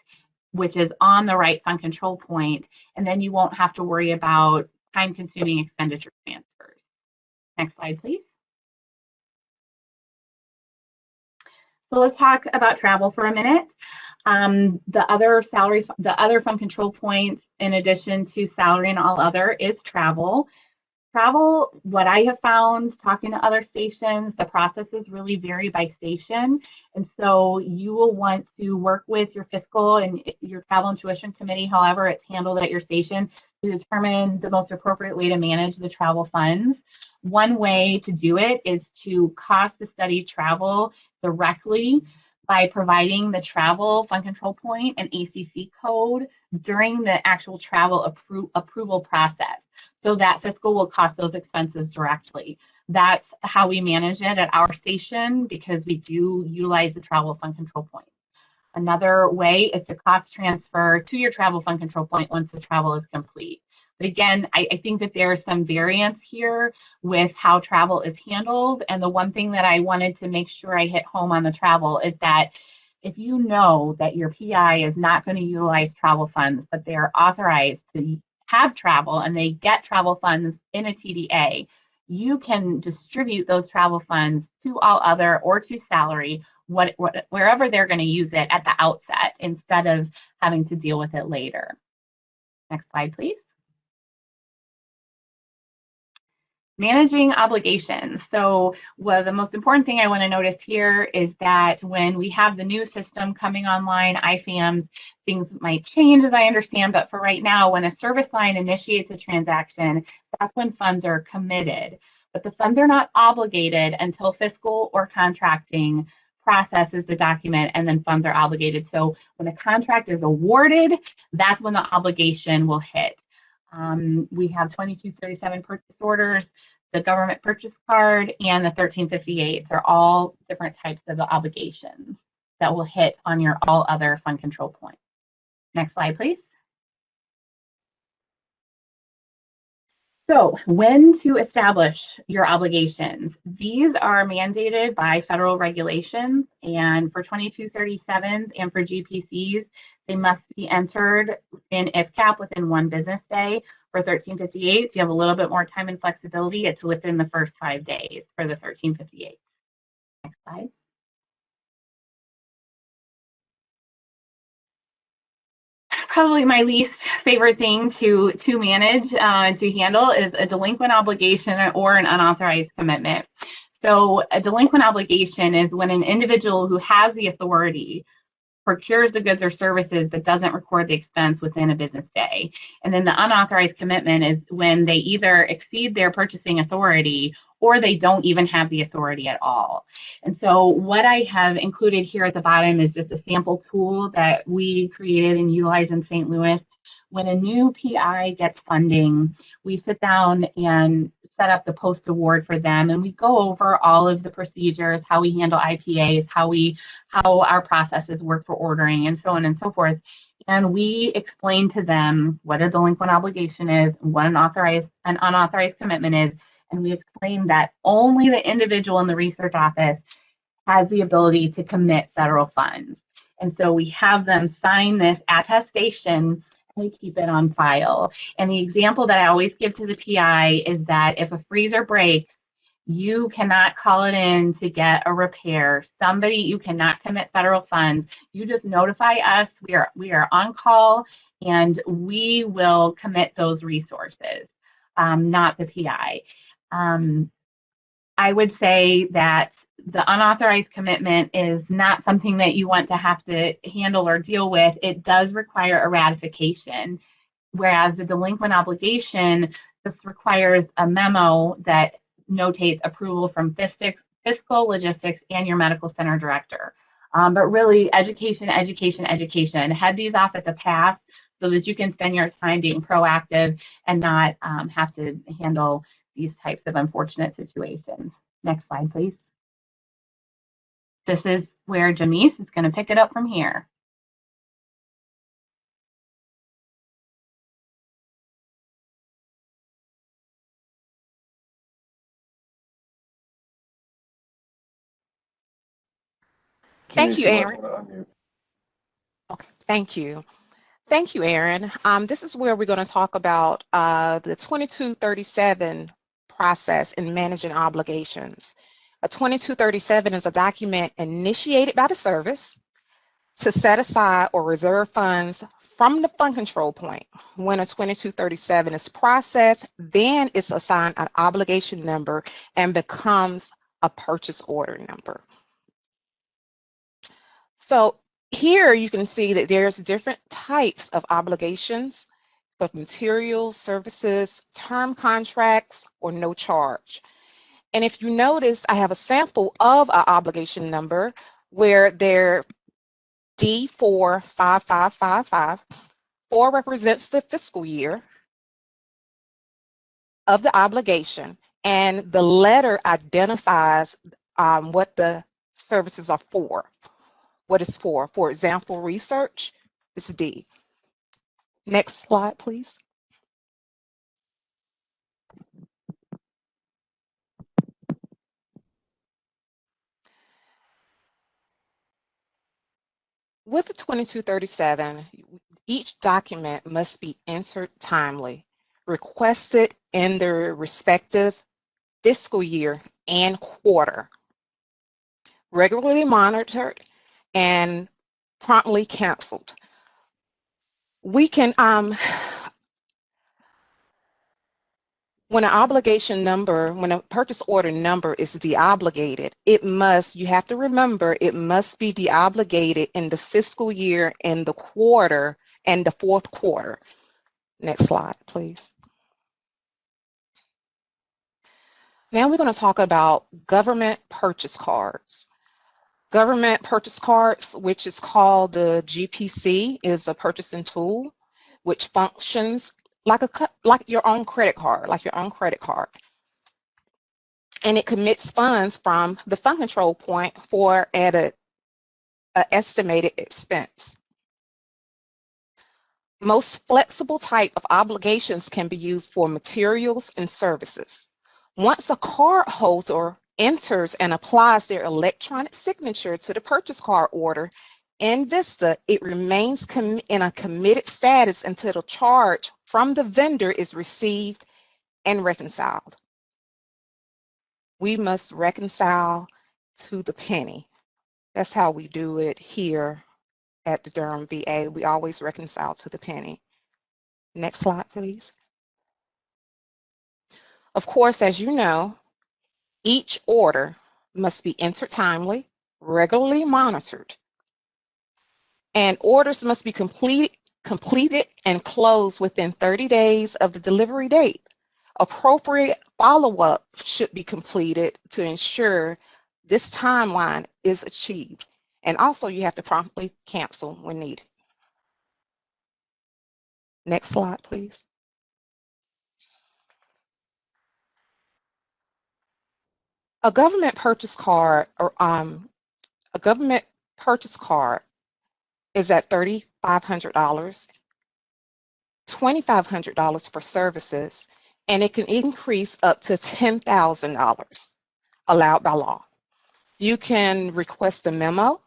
which is on the right fund control point, and then you won't have to worry about time-consuming expenditure transfers. Next slide, please. So let's talk about travel for a minute. The other fund control points, in addition to salary and all other, is travel. Travel, what I have found talking to other stations, the processes really vary by station. And so you will want to work with your fiscal and your travel and tuition committee, however it's handled at your station, to determine the most appropriate way to manage the travel funds. One way to do it is to cost the study travel directly by providing the travel fund control point and ACC code during the actual travel approval process. So that fiscal will cost those expenses directly. That's how we manage it at our station because we do utilize the travel fund control point. Another way is to cost transfer to your travel fund control point once the travel is complete. But again, I think that there's some variance here with how travel is handled. And the one thing that I wanted to make sure I hit home on the travel is that if you know that your PI is not going to utilize travel funds, but they are authorized to have travel and they get travel funds in a TDA, you can distribute those travel funds to all other or to salary, wherever they're going to use it at the outset instead of having to deal with it later. Next slide, please. Managing obligations. So the most important thing I want to notice here is that when we have the new system coming online, IFAMs, things might change as I understand, but for right now, when a service line initiates a transaction, that's when funds are committed. but the funds are not obligated until fiscal or contracting processes the document, and then funds are obligated. So when a contract is awarded, that's when the obligation will hit. We have 2237 purchase orders, the government purchase card, and the 1358. They're all different types of obligations that will hit on your all other fund control points. Next slide, please. So when to establish your obligations? These are mandated by federal regulations, and for 2237s and for GPCs, they must be entered in IFCAP within 1 business day. For 1358s, you have a little bit more time and flexibility. It's within the first 5 days for the 1358. Next slide. Probably my least favorite thing to manage, to handle, is a delinquent obligation or an unauthorized commitment. So a delinquent obligation is when an individual who has the authority procures the goods or services but doesn't record the expense within a business day. And then the unauthorized commitment is when they either exceed their purchasing authority or they don't even have the authority at all. And so what I have included here at the bottom is just a sample tool that we created and utilize in St. Louis. When a new PI gets funding, we sit down and set up the post-award for them, and we go over all of the procedures, how we handle IPAs, how our processes work for ordering, and so on and so forth. And we explain to them what a delinquent obligation is, what an unauthorized commitment is, and we explain that only the individual in the research office has the ability to commit federal funds. And so we have them sign this attestation, and we keep it on file. And the example that I always give to the PI is that if a freezer breaks, you cannot call it in to get a repair. You cannot commit federal funds. You just notify us. We are on call, and we will commit those resources, not the PI. I would say that the unauthorized commitment is not something that you want to have to handle or deal with. It does require a ratification, whereas the delinquent obligation just requires a memo that notates approval from fiscal, logistics, and your medical center director. But really, education. Head these off at the pass so that you can spend your time being proactive and not have to handle these types of unfortunate situations. Next slide, please. This is where Jamece is going to pick it up from here.
Thank you,
Jamece, might
Erin.
wanna unmute.
Okay, thank you. Thank you, Erin. This is where we're going to talk about the 2237 process in managing obligations. A 2237 is a document initiated by the service to set aside or reserve funds from the fund control point. When a 2237 is processed, then it's assigned an obligation number and becomes a purchase order number. So here you can see that there's different types of obligations for materials, services, term contracts, or no charge. And if you notice, I have a sample of our obligation number where they're D45555. 4 represents the fiscal year of the obligation, and the letter identifies what the services are for. What is for? For example, research is D. Next slide, please. With the 2237, each document must be entered timely, requested in their respective fiscal year and quarter, regularly monitored, and promptly canceled. We can, when an obligation number, when a purchase order number is deobligated, you have to remember, it must be deobligated in the fiscal year and the quarter and the fourth quarter. Next slide, please. Now we're going to talk about government purchase cards. Government purchase cards, which is called the GPC, is a purchasing tool which functions like your own credit card, And it commits funds from the fund control point for at an estimated expense. Most flexible type of obligations can be used for materials and services. Once a cardholder enters and applies their electronic signature to the purchase card order in Vista, it remains in a committed status until the charge from the vendor is received and reconciled. We must reconcile to the penny. That's how we do it here at the Durham VA. We always reconcile to the penny. Next slide, please. Of course, as you know, each order must be entered timely, regularly monitored, and orders must be completed and closed within 30 days of the delivery date. Appropriate follow-up should be completed to ensure this timeline is achieved. And also you have to promptly cancel when needed. Next slide, please. A government purchase card is at $3,500, $2,500 for services, and it can increase up to $10,000 allowed by law. You can request a memo.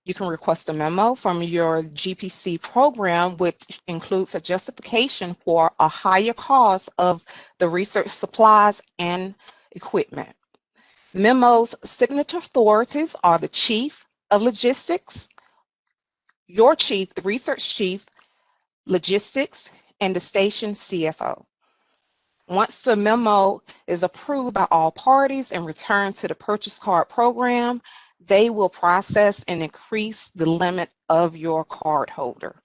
You can request a memo from your GPC program, which includes a justification for a higher cost of the research supplies and equipment. Memo's signature authorities are the Chief of Logistics, your Chief, the Research Chief, Logistics, and the station CFO. Once the memo is approved by all parties and returned to the purchase card program, they will process and increase the limit of your card holder.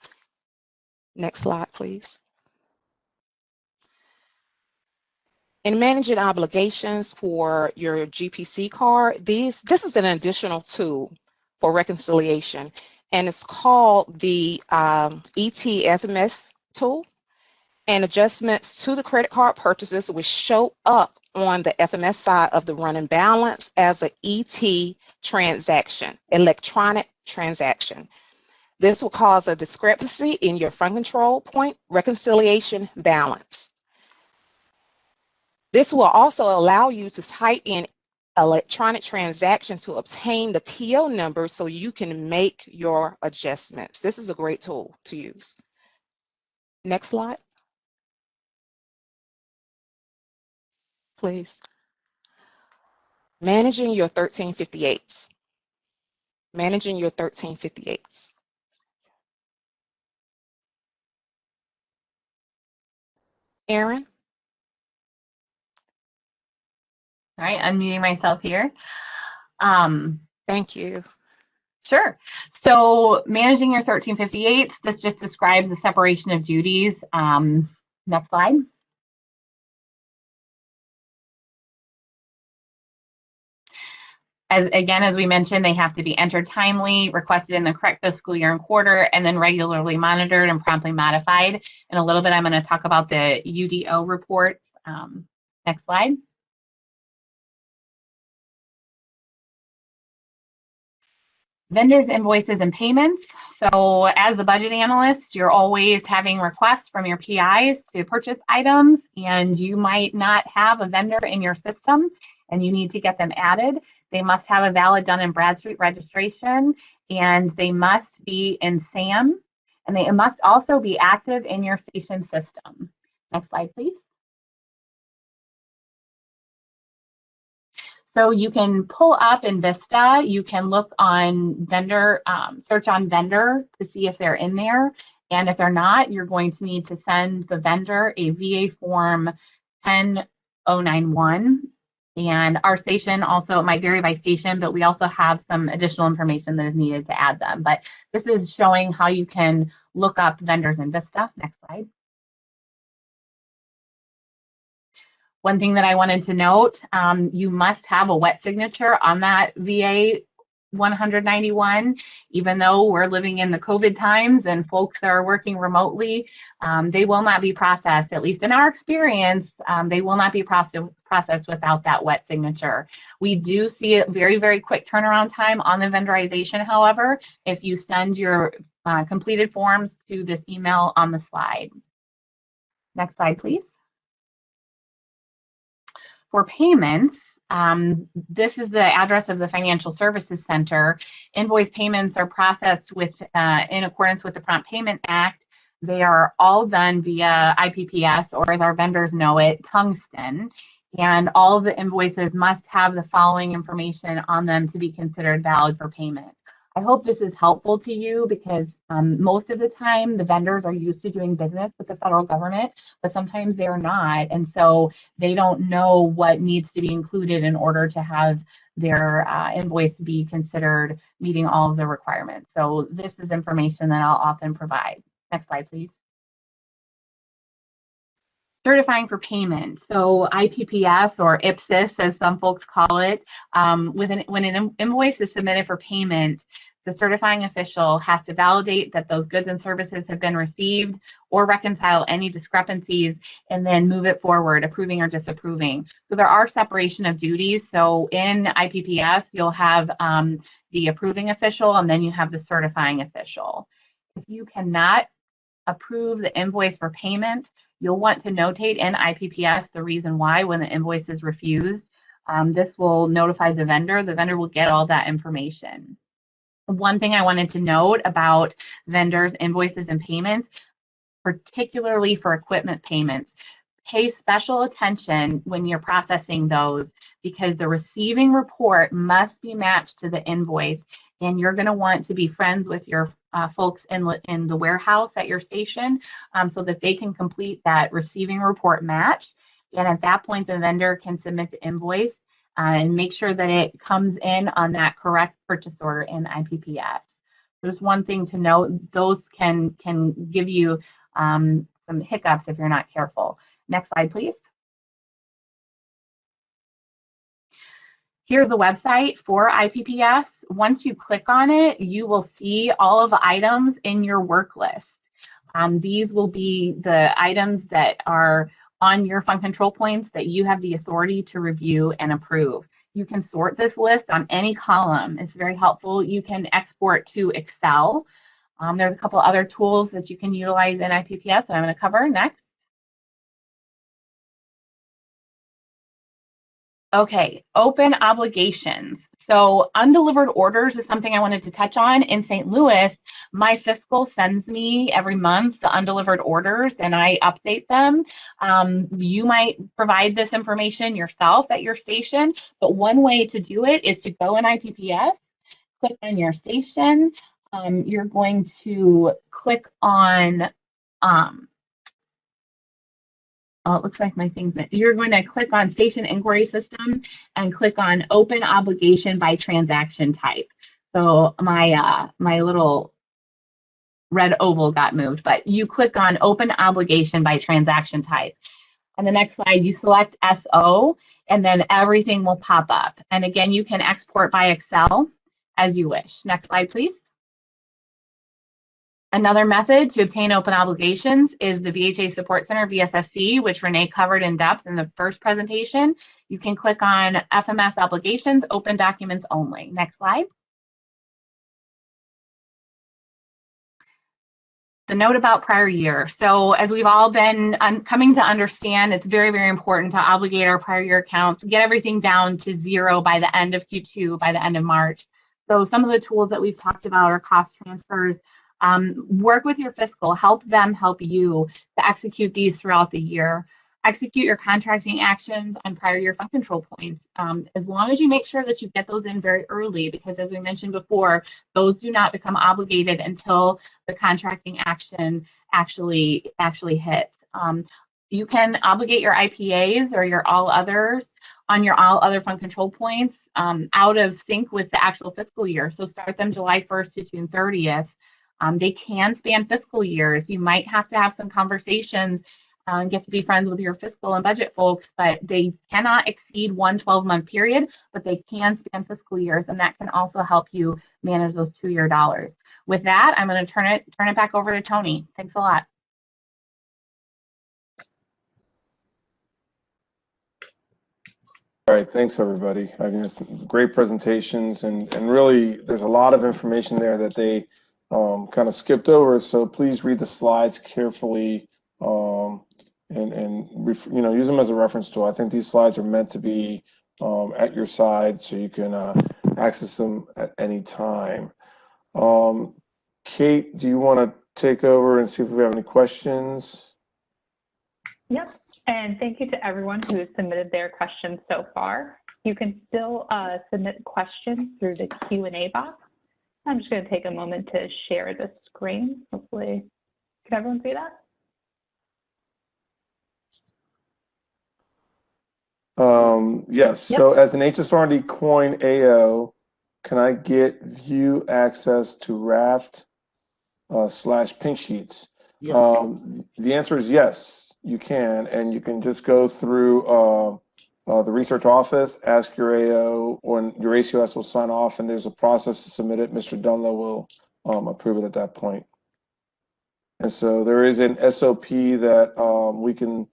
Next slide, please. In managing obligations for your GPC card, this is an additional tool for reconciliation, and it's called the ETFMS tool. And adjustments to the credit card purchases will show up on the FMS side of the running balance as an ET transaction, electronic transaction. This will cause a discrepancy in your fund control point reconciliation balance. This will also allow you to type in electronic transaction to obtain the PO number so you can make your adjustments. This is a great tool to use. Next slide, please. Managing your 1358s. Managing your 1358s. Erin?
All right, unmuting myself here.
Thank you.
Sure. So managing your 1358s, this just describes the separation of duties. Next slide. As we mentioned, they have to be entered timely, requested in the correct fiscal year and quarter, and then regularly monitored and promptly modified. In a little bit, I'm going to talk about the UDO reports. Next slide. Vendors, invoices, and payments. So as a budget analyst, you're always having requests from your PIs to purchase items, and you might not have a vendor in your system, and you need to get them added. They must have a valid Dun & Bradstreet registration, and they must be in SAM, and they must also be active in your station system. Next slide, please. So you can pull up in Vista, you can look on vendor, search on vendor to see if they're in there. And if they're not, you're going to need to send the vendor a VA form 10091. And our station also, it might vary by station, but we also have some additional information that is needed to add them. But this is showing how you can look up vendors in Vista. Next slide. One thing that I wanted to note, you must have a wet signature on that VA 191, even though we're living in the COVID times and folks are working remotely, they will not be processed, at least in our experience, they will not be processed without that wet signature. We do see a very, very quick turnaround time on the vendorization, however, if you send your completed forms to this email on the slide. Next slide, please. For payments, this is the address of the Financial Services Center. Invoice payments are processed in accordance with the Prompt Payment Act. They are all done via IPPS, or as our vendors know it, tungsten. And all of the invoices must have the following information on them to be considered valid for payment. I hope this is helpful to you because most of the time the vendors are used to doing business with the federal government, but sometimes they're not. And so they don't know what needs to be included in order to have their invoice be considered meeting all of the requirements. So this is information that I'll often provide. Next slide, please. Certifying for payment. So IPPS, or IPSIS as some folks call it, when an invoice is submitted for payment, the certifying official has to validate that those goods and services have been received or reconcile any discrepancies and then move it forward, approving or disapproving. So there are separation of duties. So in IPPS, you'll have the approving official and then you have the certifying official. If you cannot approve the invoice for payment, you'll want to notate in IPPS the reason why when the invoice is refused. This will notify the vendor. The vendor will get all that information. One thing I wanted to note about vendors' invoices and payments, particularly for equipment payments, pay special attention when you're processing those because the receiving report must be matched to the invoice, and you're going to want to be friends with your folks in the warehouse at your station so that they can complete that receiving report match. And at that point, the vendor can submit the invoice and make sure that it comes in on that correct purchase order in IPPS. There's one thing to note, those can give you some hiccups if you're not careful. Next slide, please. Here's the website for IPPS. Once you click on it, you will see all of the items in your work list. These will be the items that are on your fund control points that you have the authority to review and approve. You can sort this list on any column. It's very helpful. You can export to Excel. There's a couple other tools that you can utilize in IPPS that I'm going to cover next. Okay, open obligations. So undelivered orders is something I wanted to touch on. In St. Louis, my fiscal sends me every month the undelivered orders and I update them. You might provide this information yourself at your station, but one way to do it is to go in IPPS, click on your station. You're going to click on oh, it looks like my thing's in. You're going to click on Station Inquiry System and click on Open Obligation by Transaction Type. So my little red oval got moved, but you click on Open Obligation by Transaction Type. On the next slide, you select SO, and then everything will pop up. And again, you can export by Excel as you wish. Next slide, please. Another method to obtain open obligations is the VHA Support Center, VSSC, which Renee covered in depth in the first presentation. You can click on FMS Obligations, Open Documents Only. Next slide. The note about prior year. So as we've all been coming to understand, it's very, very important to obligate our prior year accounts, get everything down to 0 by the end of Q2, by the end of March. So some of the tools that we've talked about are cost transfers. Work with your fiscal, help them help you to execute these throughout the year. Execute your contracting actions on prior year fund control points, as long as you make sure that you get those in very early, because as we mentioned before, those do not become obligated until the contracting action actually hits. You can obligate your IPAs or your all others on your all other fund control points out of sync with the actual fiscal year. So start them July 1st to June 30th. They can span fiscal years. You might have to have some conversations get to be friends with your fiscal and budget folks, but they cannot exceed one 12-month period, but they can span fiscal years, and that can also help you manage those 2-year dollars. With that, I'm going to turn it back over to Tony. Thanks a lot.
All right, thanks everybody. I mean, great presentations, and really there's a lot of information there that they kind of skipped over. So please read the slides carefully and use them as a reference tool. I think these slides are meant to be at your side so you can access them at any time. Kate, do you want to take over and see if we have any questions?
Yep. And thank you to everyone who has submitted their questions so far. You can still submit questions through the Q&A box. I'm just going to take a moment to share the screen. Hopefully, can everyone see that?
Yes.
Yep.
So as an HSRD coin AO, can I get view access to Raft / Pink Sheets?
Yes.
The answer is yes. You can, and you can just go through the research office, ask your AO, or your ACOS will sign off, and there's a process to submit it. Mr. Dunlow will approve it at that point. And so there is an SOP that we can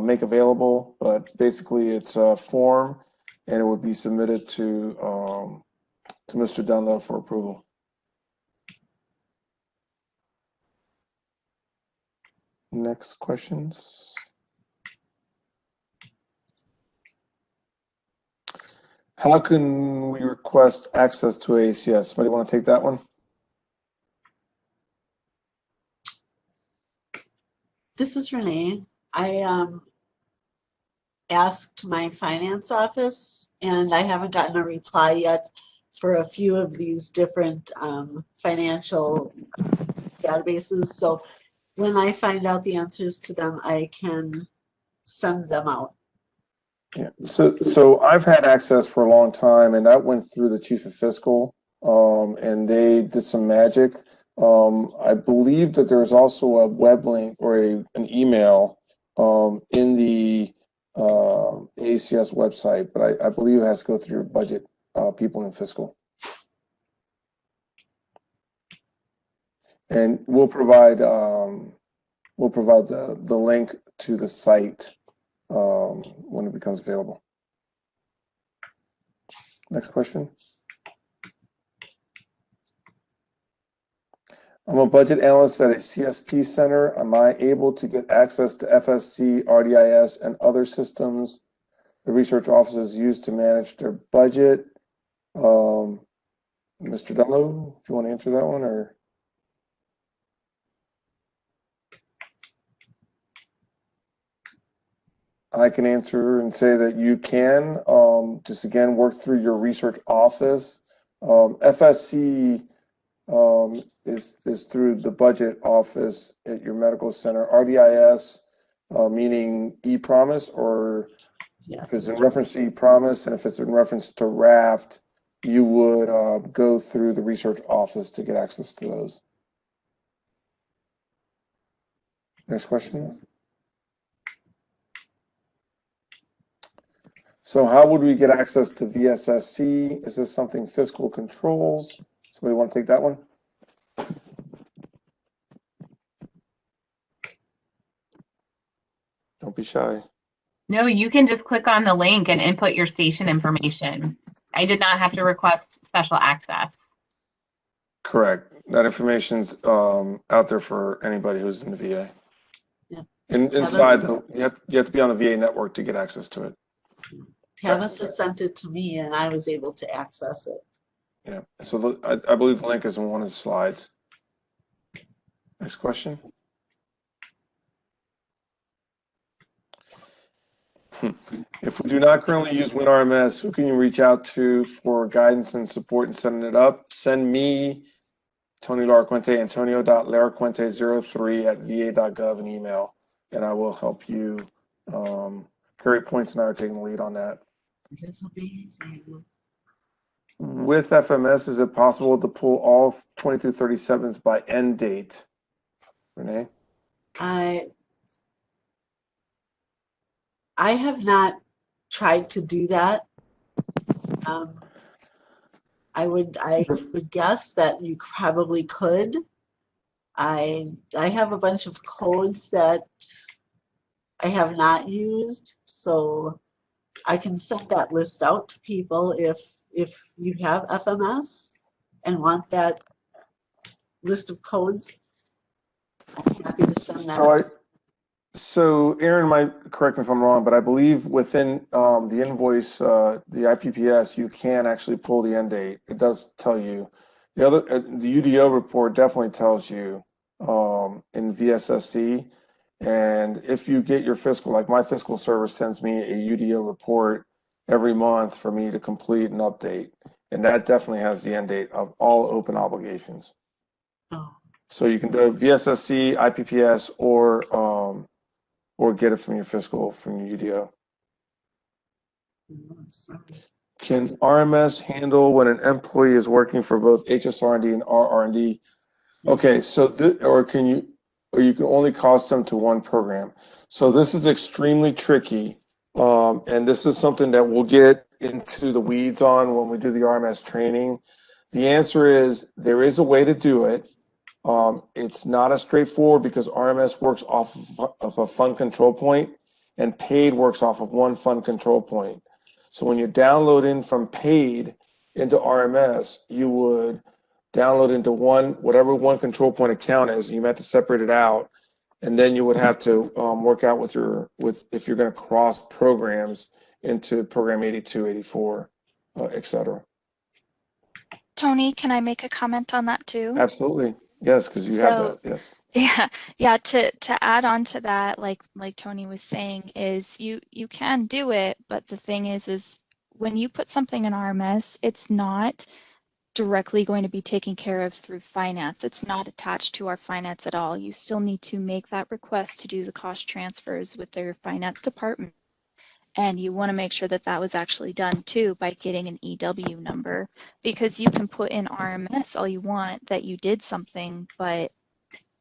make available, but basically it's a form, and it would be submitted to Mr. Dunlow for approval. Next questions. How can we request access to ACS? Somebody want to take that one?
This is Renee. I asked my finance office, and I haven't gotten a reply yet for a few of these different financial databases. So when I find out the answers to them, I can send them out.
Yeah. So I've had access for a long time, and that went through the chief of fiscal, and they did some magic. I believe that there's also a web link or an email in the ACS website, but I believe it has to go through your budget people in fiscal. And we'll provide the link to the site when it becomes available. Next question. I'm a budget analyst at a CSP center. Am I able to get access to FSC, RDIS, and other systems the research offices use to manage their budget? Mr. Dunlow, do you want to answer that one, or? I can answer and say that you can just again work through your research office. FSC is through the budget office at your medical center. RDIS, meaning e-promise, or if it's in reference to e-promise, and if it's in reference to Raft, you would go through the research office to get access to those. Next question. So how would we get access to VSSC? Is this something fiscal controls? Somebody want to take that one? Don't be shy.
No, you can just click on the link and input your station information. I did not have to request special access.
Correct. That information's out there for anybody who's in the VA.
Yeah.
Inside, you have to be on the VA network to get access to it.
Tabitha sent it to me, and I was able to access it.
Yeah. So I believe the link is in one of the slides. Next question. If we do not currently use WinRMS, who can you reach out to for guidance and support in setting it up? Send me, Tony Laracuente, antonio.laracuente03@va.gov an email, and I will help you. Carrie Points and I are taking the lead on that.
It is amazing.
With FMS, is it possible to pull all 2237s by end date? Renee?
I have not tried to do that. I would guess that you probably could. I have a bunch of codes that I have not used, so I can send that list out to people if you have FMS and want that list of codes. I'm happy to send that.
So Erin might correct me if I'm wrong, but I believe within the invoice, the IPPS, you can actually pull the end date. It does tell you. The UDO report definitely tells you in VSSC. And if you get your fiscal, like my fiscal service sends me a UDO report every month for me to complete and update. And that definitely has the end date of all open obligations.
Oh.
So you can do VSSC, IPPS, or get it from your fiscal, from your UDO. Can RMS handle when an employee is working for both HSR&D and RR&D? Okay, so or you can only cost them to one program. So this is extremely tricky, and this is something that we'll get into the weeds on when we do the RMS training. The answer is there is a way to do it. It's not as straightforward because RMS works off of a fund control point and paid works off of one fund control point. So when you download in from paid into RMS, you would download into whatever one control point account is, and you have to separate it out. And then you would have to work out if you're going to cross programs into program 82, 84, et cetera.
Tony, can I make a comment on that too?
Absolutely. Yes, because you have that. Yes.
Yeah. To add on to that, like Tony was saying, is you can do it, but the thing is when you put something in RMS, it's not directly going to be taken care of through finance. It's not attached to our finance at all. You still need to make that request to do the cost transfers with their finance department. And you want to make sure that that was actually done too by getting an EW number, because you can put in RMS all you want that you did something, but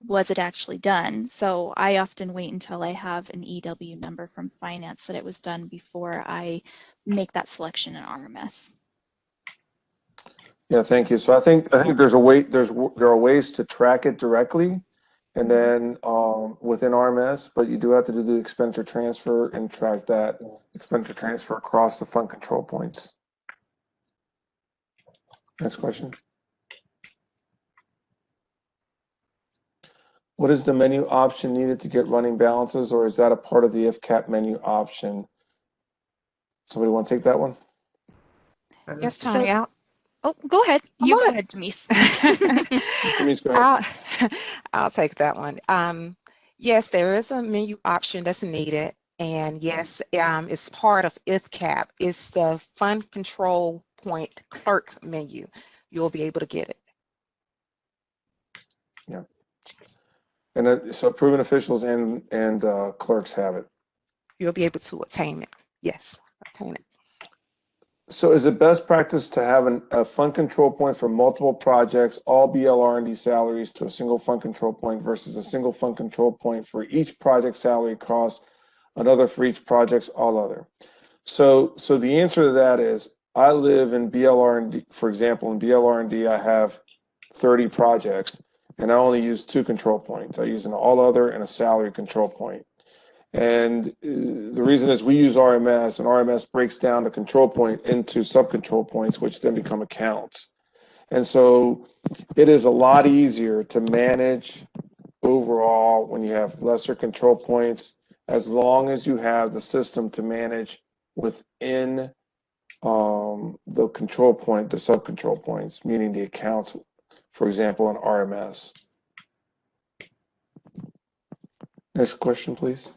was it actually done? So I often wait until I have an EW number from finance that it was done before I make that selection in RMS.
Yeah, thank you. So I think there's a way. There are ways to track it directly, and then within RMS, but you do have to do the expenditure transfer and track that expenditure transfer across the fund control points. Next question. What is the menu option needed to get running balances, or is that a part of the IFCAP menu option? Somebody want to take that one?
Yes, Tony.
Oh, go ahead. You go ahead, Jamece.
Jamece, go ahead.
I'll take that one. Yes, there is a menu option that's needed. And yes, it's part of IFCAP. It's the Fund Control Point Clerk menu. You'll be able to get it.
Yeah. And so proven officials and clerks have it.
You'll be able to attain it. Yes, attain it.
So is it best practice to have a fund control point for multiple projects, all BLR&D salaries to a single fund control point versus a single fund control point for each project salary cost, another for each project's all other? So the answer to that is I live in BLR&D, for example, in BLR&D I have 30 projects and I only use 2 control points. I use an all other and a salary control point. And the reason is we use RMS, and RMS breaks down the control point into sub-control points, which then become accounts. And so it is a lot easier to manage overall when you have lesser control points, as long as you have the system to manage within the control point, the sub-control points, meaning the accounts, for example, in RMS. Next question, please.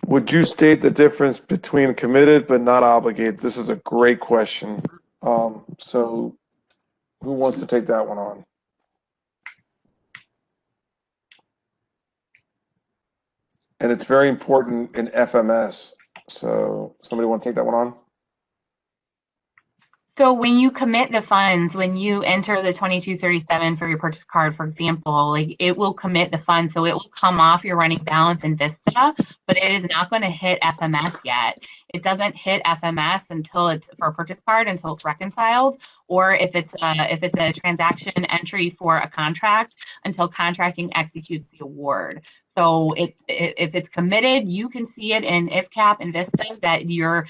Would you state the difference between committed but not obligated? This is a great question. So who wants to take that one on? And it's very important in FMS. So somebody want to take that one on?
So when you commit the funds, when you enter the 2237 for your purchase card, for example, like it will commit the funds, so it will come off your running balance in Vista, but it is not going to hit FMS yet. It doesn't hit FMS until it's for a purchase card until it's reconciled, or if it's a transaction entry for a contract until contracting executes the award. So if it's committed, you can see it in IFCAP and Vista that you're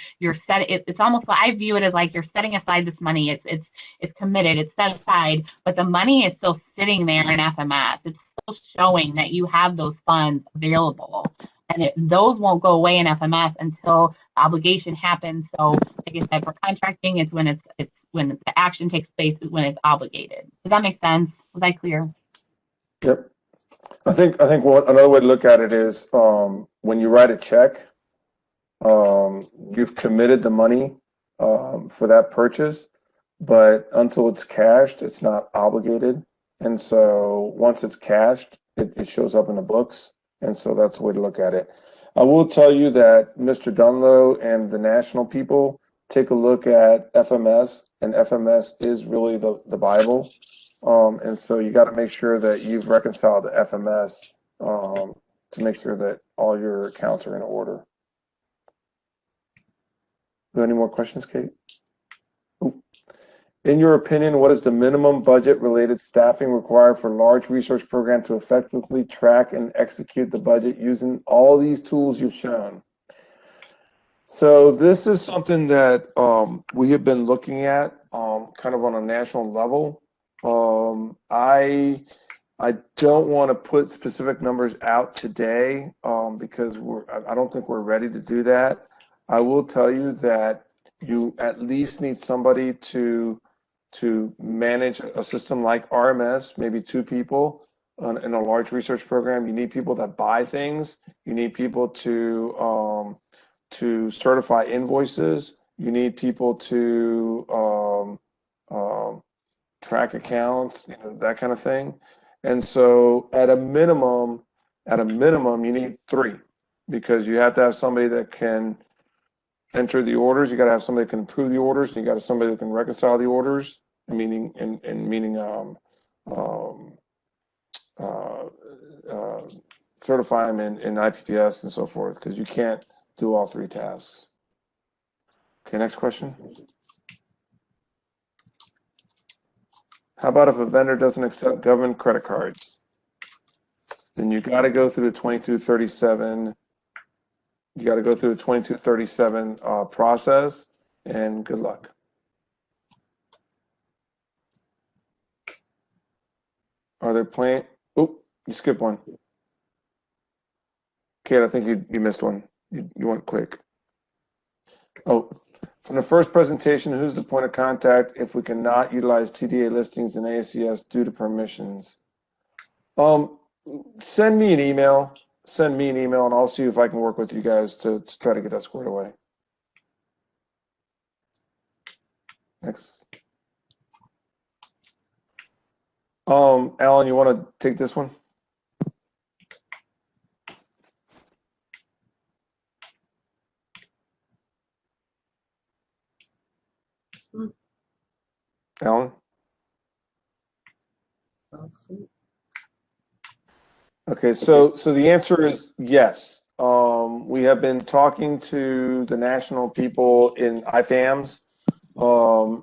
set. It's almost like, I view it as like you're setting aside this money. It's committed. It's set aside, but the money is still sitting there in FMS. It's still showing that you have those funds available, and those won't go away in FMS until the obligation happens. So, like I said, for contracting, it's when when the action takes place is when it's obligated. Does that make sense? Was I clear?
Yep. I think another way to look at it is when you write a check, you've committed the money for that purchase, but until it's cashed, it's not obligated. And so once it's cashed, it shows up in the books. And so that's the way to look at it. I will tell you that Mr. Dunlow and the national people take a look at FMS, and FMS is really the Bible. And so you got to make sure that you've reconciled the FMS to make sure that all your accounts are in order. Any more questions, Kate? Ooh. In your opinion, what is the minimum budget-related staffing required for a large research program to effectively track and execute the budget using all these tools you've shown? So this is something that we have been looking at kind of on a national level. I don't want to put specific numbers out today because I don't think we're ready to do that. I will tell you that you at least need somebody to manage a system like RMS, maybe 2 people in a large research program. You need people that buy things. You need people to certify invoices. You need people to track accounts, that kind of thing. And so at a minimum, you need 3 because you have to have somebody that can enter the orders. You got to have somebody that can approve the orders. And you got to have somebody that can reconcile the orders, meaning certify them in IPPS and so forth, because you can't do all 3 tasks. Okay, next question. How about if a vendor doesn't accept government credit cards? Then you got to go through the 2237. You got to go through the 2237 process, and good luck. Are there plans? Oh, you skipped one. Kate, I think you missed one. You went quick. Oh. From the first presentation, who's the point of contact if we cannot utilize TDA listings in ASCS due to permissions? Send me an email, and I'll see if I can work with you guys to try to get that squared away. Next. Alan, you want to take this one? Alan? Okay, so the answer is yes. We have been talking to the national people in IFAMs.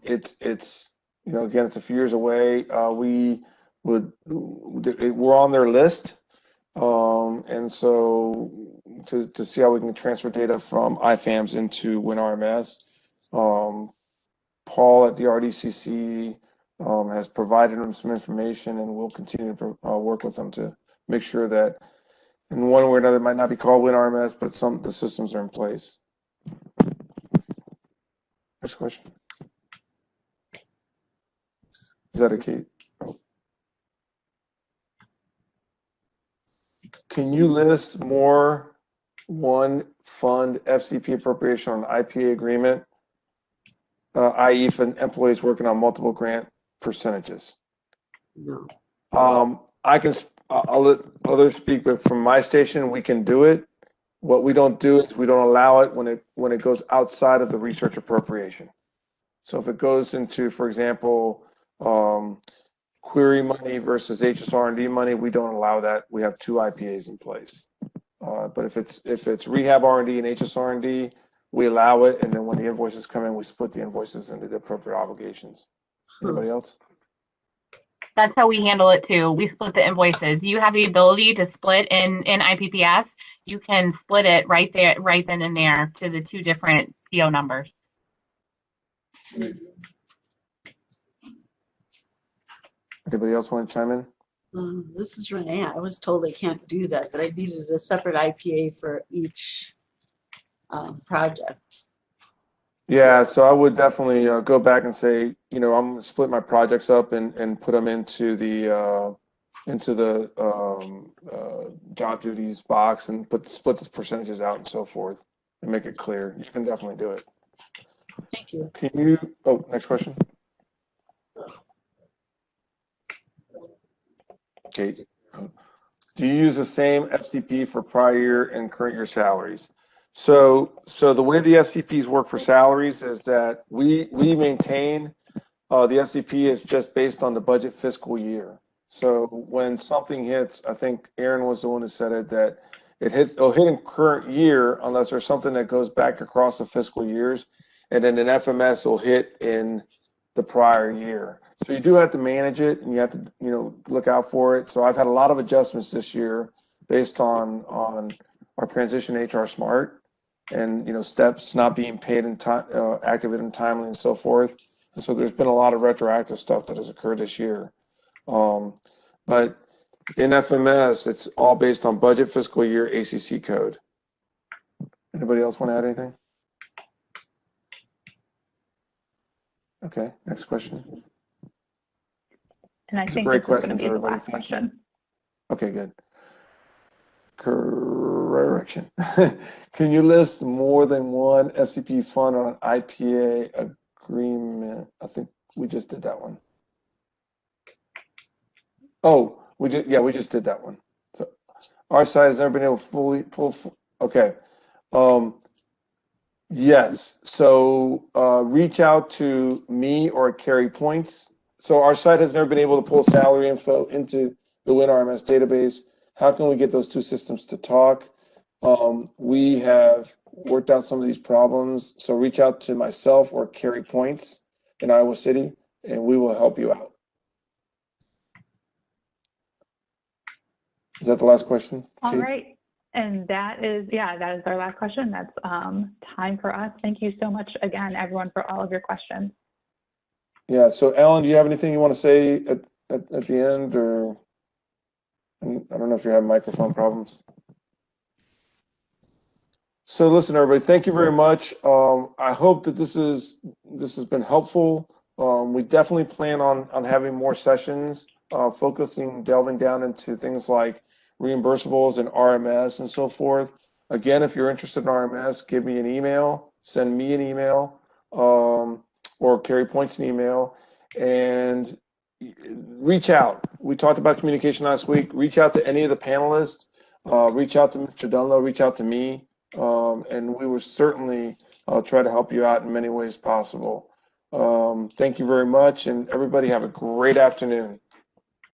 It's again, it's a few years away. We're on their list, and so to see how we can transfer data from IFAMs into WinRMS. Paul at the RDCC has provided them some information, and we'll continue to work with them to make sure that in one way or another, it might not be called WinRMS, but the systems are in place. Next question. Is that a Kate? Oh. Can you list more one fund FCP appropriation on an IPA agreement? I.e. for employees working on multiple grant percentages?
No.
I'll let others speak, but from my station, we can do it. What we don't do is we don't allow it when it goes outside of the research appropriation. So if it goes into, for example, query money versus HSR&D money, we don't allow that. We have 2 IPAs in place. But if it's rehab R&D and HSR&D, we allow it, and then when the invoices come in, we split the invoices into the appropriate obligations. Anybody else?
That's how we handle it too. We split the invoices. You have the ability to split in IPPS. You can split it right there, right then and there, to the 2 different PO numbers.
Anybody else want to chime in?
This is Renee. I was told I can't do that, that I needed a separate IPA for each project.
Yeah, so I would definitely go back and say, I'm going to split my projects up and put them into the job duties box and split the percentages out and so forth and make it clear. You can definitely do it.
Thank you.
Can you? Oh, next question. Kate, do you use the same FCP for prior year and current year salaries? So the way the FCPs work for salaries is that we maintain the FCP is just based on the budget fiscal year. So when something hits, I think Erin was the one who said it, that it'll hit in current year unless there's something that goes back across the fiscal years, and then an FMS will hit in the prior year. So you do have to manage it, and you have to look out for it. So I've had a lot of adjustments this year based on our transition to HR Smart, and steps not being paid in time, activated in timely, and so forth. And so there's been a lot of retroactive stuff that has occurred this year. But in FMS, it's all based on budget fiscal year ACC code. Anybody else want to add anything? Okay, next question.
And I
It's a
think
great
this is going
question,
to be the
everybody.
last
Thank you.
question.
Okay, good. Correction. Can you list more than one FCP fund on an IPA agreement? I think we just did that one. Oh, we just did that one. So our side has never been able to fully pull. Okay. Yes. So reach out to me or Carrie Points. So our site has never been able to pull salary info into the WinRMS database. How can we get those 2 systems to talk? We have worked out some of these problems. So reach out to myself or Carrie Points in Iowa City, and we will help you out. Is that the last question?
All
Kate?
right. And that is our last question. That's time for us. Thank you so much again, everyone, for all of your questions.
Yeah, so Alan, do you have anything you want to say at the end, or I don't know if you're having microphone problems. So listen, everybody, thank you very much. I hope that this has been helpful. We definitely plan on having more sessions, delving down into things like reimbursables and RMS and so forth. Again, if you're interested in RMS, give me an email, send me an email, or Carrie Points an email, and reach out. We talked about communication last week. Reach out to any of the panelists, reach out to Mr. Dunlow, reach out to me, and we will certainly try to help you out in many ways possible. Thank you very much, and everybody have a great afternoon.